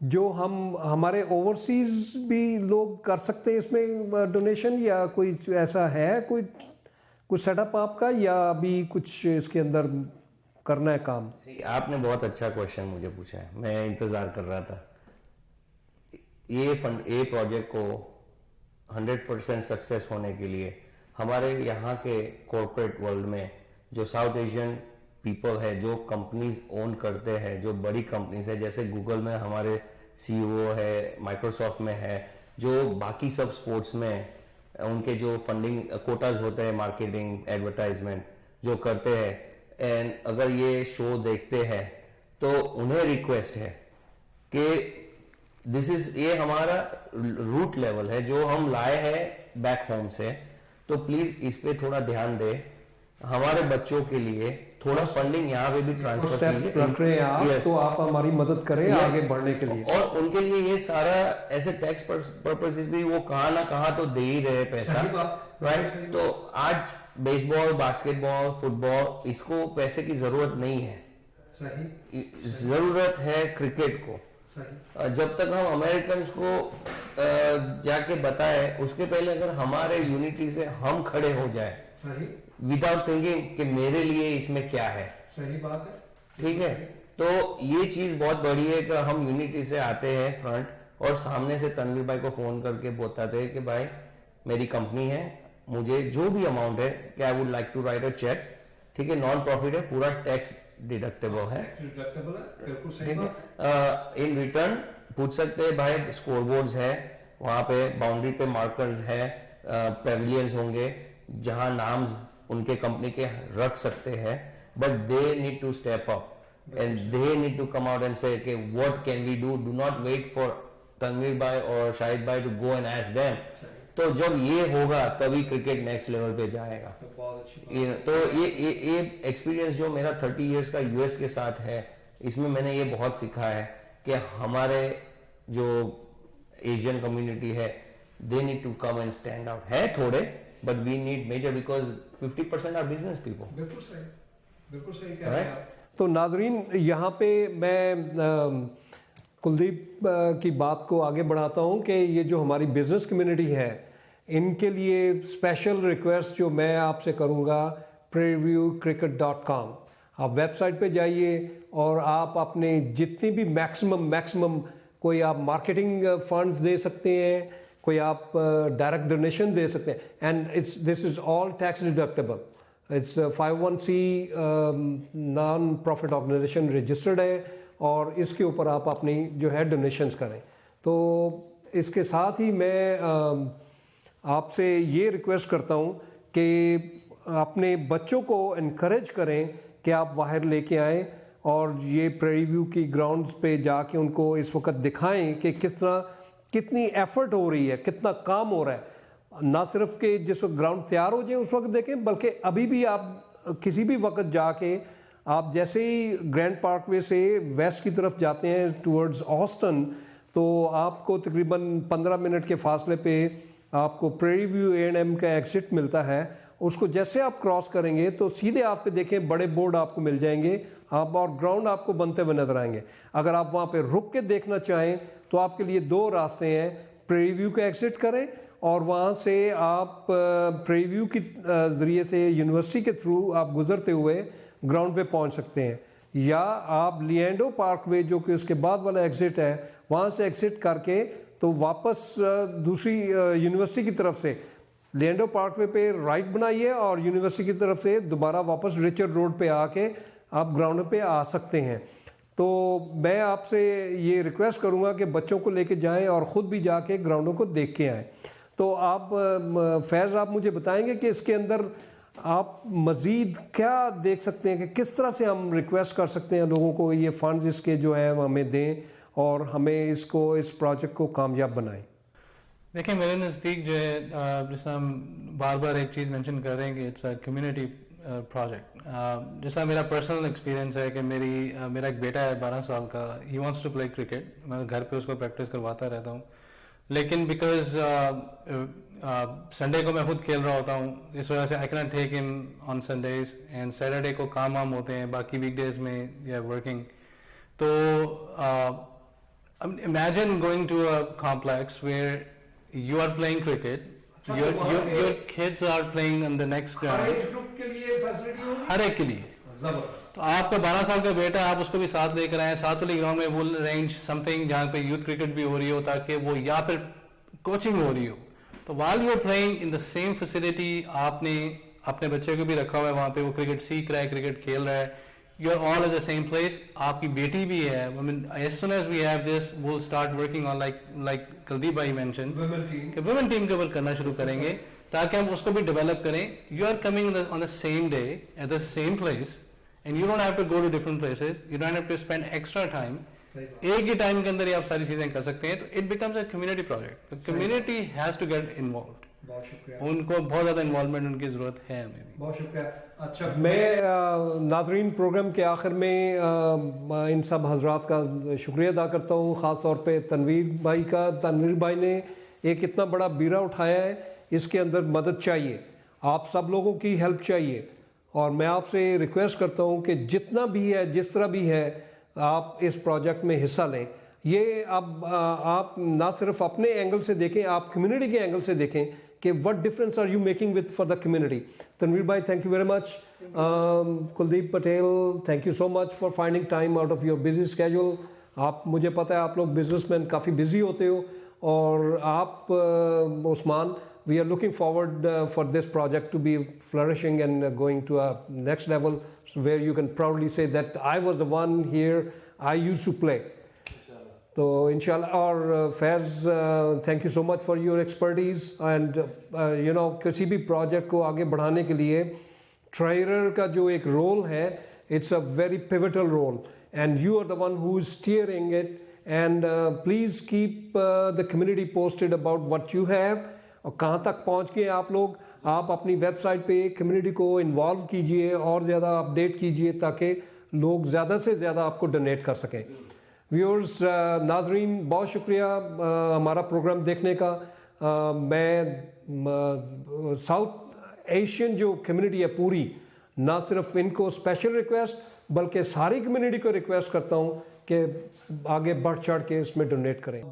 S1: जो हमारे ओवरसीज भी लोग कर सकते हैं इसमें डोनेशन, या कोई ऐसा है कुछ सेटअप आपका, या अभी कुछ इसके अंदर करना है काम?
S3: आपने बहुत अच्छा क्वेश्चन मुझे पूछा है, मैं इंतजार कर रहा था। ये प्रोजेक्ट को 100% सक्सेस होने के लिए हमारे यहाँ के कॉर्पोरेट वर्ल्ड में जो साउथ एशियन पीपल है, जो कंपनीज ओन करते हैं, जो बड़ी कंपनीज है, जैसे गूगल में हमारे सीईओ है, माइक्रोसॉफ्ट में है, जो बाकी सब स्पोर्ट्स में उनके जो फंडिंग कोटाज होते हैं, मार्केटिंग एडवर्टाइजमेंट जो करते हैं, एंड अगर ये शो देखते हैं तो उन्हें रिक्वेस्ट है कि ये हमारा रूट लेवल है जो हम लाए हैं बैक होम से, तो प्लीज इस पे थोड़ा ध्यान दे, हमारे बच्चों के लिए थोड़ा फंडिंग यहाँ पे भी ट्रांसफर कीजिए।
S1: रख रहे हैं आप, yes. तो आप हमारी मदद करें yes. आगे बढ़ने के लिए।
S3: और उनके लिए ये सारा ऐसे टैक्स पर्पसेस भी वो कहाँ ना कहाँ तो दे ही रहे पैसा, राइट? तो आज बेसबॉल, बास्केटबॉल, फुटबॉल, इसको पैसे की जरूरत नहीं है, जरूरत है क्रिकेट को। जब तक हम अमेरिकन को जाके बताए, उसके पहले अगर हमारे यूनिटी से हम खड़े हो जाए विदाउट थिंकिंग कि मेरे लिए इसमें क्या है,
S1: सही बात है,
S3: ठीक है? तो ये चीज बहुत बड़ी है कि हम यूनिटी से आते हैं फ्रंट, और सामने से तनवीर भाई को फोन करके बताते हैं कि भाई मेरी कंपनी है, मुझे जो भी अमाउंट है कि I would like to write a cheque ठीक है, नॉन प्रॉफिट है, पूरा टैक्स डिडक्टेबल है, ठीक है। इन रिटर्न पूछ सकते हैं भाई, स्कोर बोर्ड्स है वहां पे, बाउंड्री पे मार्कर्स है, पेविलियंस होंगे जहां नाम्स उनके कंपनी के रख सकते हैं, but they need to step up and they need to come out and say, okay, what can we do? Do not wait for Tanveer bhai or Shahid bhai to go and ask them. तो जब ये होगा तभी cricket next level पे जाएगा। तो ये experience जो मेरा 30 इयर्स का यूएस के साथ है, इसमें मैंने ये बहुत सीखा है कि हमारे जो एशियन कम्युनिटी है, they need to come and stand out, है थोड़े, but we need major because 50% are business people.
S1: बिल्कुल सही, बिल्कुल सही कह रहे हैं आप। तो नाजरीन, यहाँ पे मैं कुलदीप की बात को आगे बढ़ाता हूँ कि ये जो हमारी बिजनेस कम्युनिटी है, इनके लिए स्पेशल रिक्वेस्ट जो मैं आपसे करूँगा, prairieviewcricket.com, आप वेबसाइट पे जाइए और आप अपने जितनी भी मैक्सिमम कोई आप मार्केटिंग फंड्स दे सकते हैं, कोई आप डायरेक्ट डोनेशन दे सकते हैं, and this is all tax deductible. It's 501c non profit organisation registered है, और इसके ऊपर आप अपनी जो है डोनेशंस करें। तो इसके साथ ही मैं आपसे ये रिक्वेस्ट करता हूँ कि अपने बच्चों को इनकरेज करें कि आप बाहर लेके आएँ और ये प्रेरी व्यू की ग्राउंड्स पे जाके उनको इस वक्त दिखाएं कि कितनी एफर्ट हो रही है, कितना काम हो रहा है। ना सिर्फ कि जिस वक्त ग्राउंड तैयार हो जाए उस वक्त देखें, बल्कि अभी भी आप किसी भी वक्त जाके, आप जैसे ही ग्रैंड पार्कवे से वेस्ट की तरफ जाते हैं टुवर्ड्स ऑस्टन, तो आपको तकरीबन 15 मिनट के फासले पे आपको प्रेरी व्यू A&M का एग्जिट मिलता है। उसको जैसे आप क्रॉस करेंगे तो सीधे आप पे देखें बड़े बोर्ड आपको मिल जाएंगे, आप और ग्राउंड आपको बनते हुए नजर आएंगे। अगर आप वहाँ पे रुक के देखना चाहें तो आपके लिए 2 रास्ते हैं, प्रेरी व्यू का एग्जिट करें और वहाँ से आप प्रेरी व्यू की ज़रिए से यूनिवर्सिटी के थ्रू आप गुजरते हुए ग्राउंड पे पहुँच सकते हैं, या आप लिएंडो पार्कवे जो कि उसके बाद वाला एग्जिट है, वहाँ से एग्जिट करके तो वापस दूसरी यूनिवर्सिटी की तरफ से लिएंडो पार्कवे पे राइट बनाइए और यूनिवर्सिटी की तरफ से दोबारा वापस रिचर्ड रोड पे आके आप ग्राउंड पे आ सकते हैं। तो मैं आपसे ये रिक्वेस्ट करूँगा कि बच्चों को लेके जाएं और ख़ुद भी जाके ग्राउंडों को देख के आएँ। तो आप फैज़, आप मुझे बताएंगे कि इसके अंदर आप मज़ीद क्या देख सकते हैं कि किस तरह से हम रिक्वेस्ट कर सकते हैं लोगों को ये फंड्स इसके जो है हमें दें और हमें इस प्रोजेक्ट को कामयाब बनाएं।
S5: देखिए, मेरे नज़दीक जो है, जैसा हम बार बार एक चीज़ मेंशन कर रहे हैं कि इट्स अ कम्युनिटी प्रोजेक्ट। जैसा मेरा पर्सनल एक्सपीरियंस है कि मेरा एक बेटा है 12 साल का, he wants to play cricket, मैं घर पे उसको प्रैक्टिस करवाता रहता हूँ, लेकिन बिकॉज संडे को मैं खुद खेल रहा होता हूँ, इस वजह से I can not take him on Sundays, and Saturday को काम वाम होते हैं, बाकी वीकडेज में या वर्किंग। तो imagine going to a complex where you are playing cricket, your kids are playing on the next ground, हर एक के लिए। तो आपका 12 साल का बेटा, आप उसको भी साथ लेकर आए, साथ वाले ग्राउंड में वो अरेंज समथिंग जहाँ पे यूथ क्रिकेट भी हो रही हो, ताकि वो या फिर कोचिंग हो रही हो, तो while you are playing in the same facility, आपने अपने बच्चे को भी रखा हुआ है वहाँ पे, वो क्रिकेट सीख रहा है, क्रिकेट खेल रहा है, you are all at the same place। आपकी बेटी भी है, I mean, as soon as we have this, we'll start working on like Kuldeep भाई mentioned, women team के ऊपर करना शुरू करेंगे ताकि हम उसको भी डेवलप करें। You are coming on the same day at the same place, and you don't have to go to different places, you don't have to spend extra time, एक ही टाइम के अंदर ही आप सारी चीजें कर सकते हैं। तो it becomes a community project, the community has to get involved, उनको बहुत ज़्यादा इन्वॉल्वमेंट उनकी ज़रूरत है हमें भी। बहुत शुक्रिया। अच्छा, मैं नाज़रीन प्रोग्राम के आखिर में इन सब हजरात का शुक्रिया अदा करता हूँ, ख़ास तौर पे तनवीर भाई का। तनवीर भाई ने एक इतना बड़ा बीरा उठाया है, इसके अंदर मदद चाहिए, आप सब लोगों की हेल्प चाहिए, और मैं आपसे रिक्वेस्ट करता हूँ कि जितना भी है, जिस तरह भी है, आप इस प्रोजेक्ट में हिस्सा लें। ये अब आप ना सिर्फ अपने एंगल से देखें, आप कम्युनिटी के एंगल से देखें कि what difference are you making with for the community. Tanveer भाई, thank you very much. Kuldeep Patel, thank you so much for finding time out of your busy schedule. आप, मुझे पता है आप लोग बिजनेसमैन काफ़ी बिजी होते हो, और आप Usman,
S1: we are looking forward for this project to be flourishing and going to a next level where you can proudly say that I was the one here, I used to play. So inshallah, or Faiz, thank you so much for your expertise and you know, किसी भी project को आगे बढ़ाने के लिए trainer का जो एक role है, it's a very pivotal role and you are the one who is steering it and please keep the community posted about what you have और कहाँ तक पहुँच गए आप लोग. आप अपनी वेबसाइट पे कम्युनिटी को इन्वॉल्व कीजिए और ज़्यादा अपडेट कीजिए ताकि लोग ज़्यादा से ज़्यादा आपको डोनेट कर सकें. व्यूअर्स, नाजरीन, बहुत शुक्रिया हमारा प्रोग्राम देखने का. मैं साउथ एशियन जो कम्युनिटी है पूरी, ना सिर्फ इनको स्पेशल रिक्वेस्ट बल्कि सारी कम्युनिटी को रिक्वेस्ट करता हूँ कि आगे बढ़ चढ़ के इसमें डोनेट करें.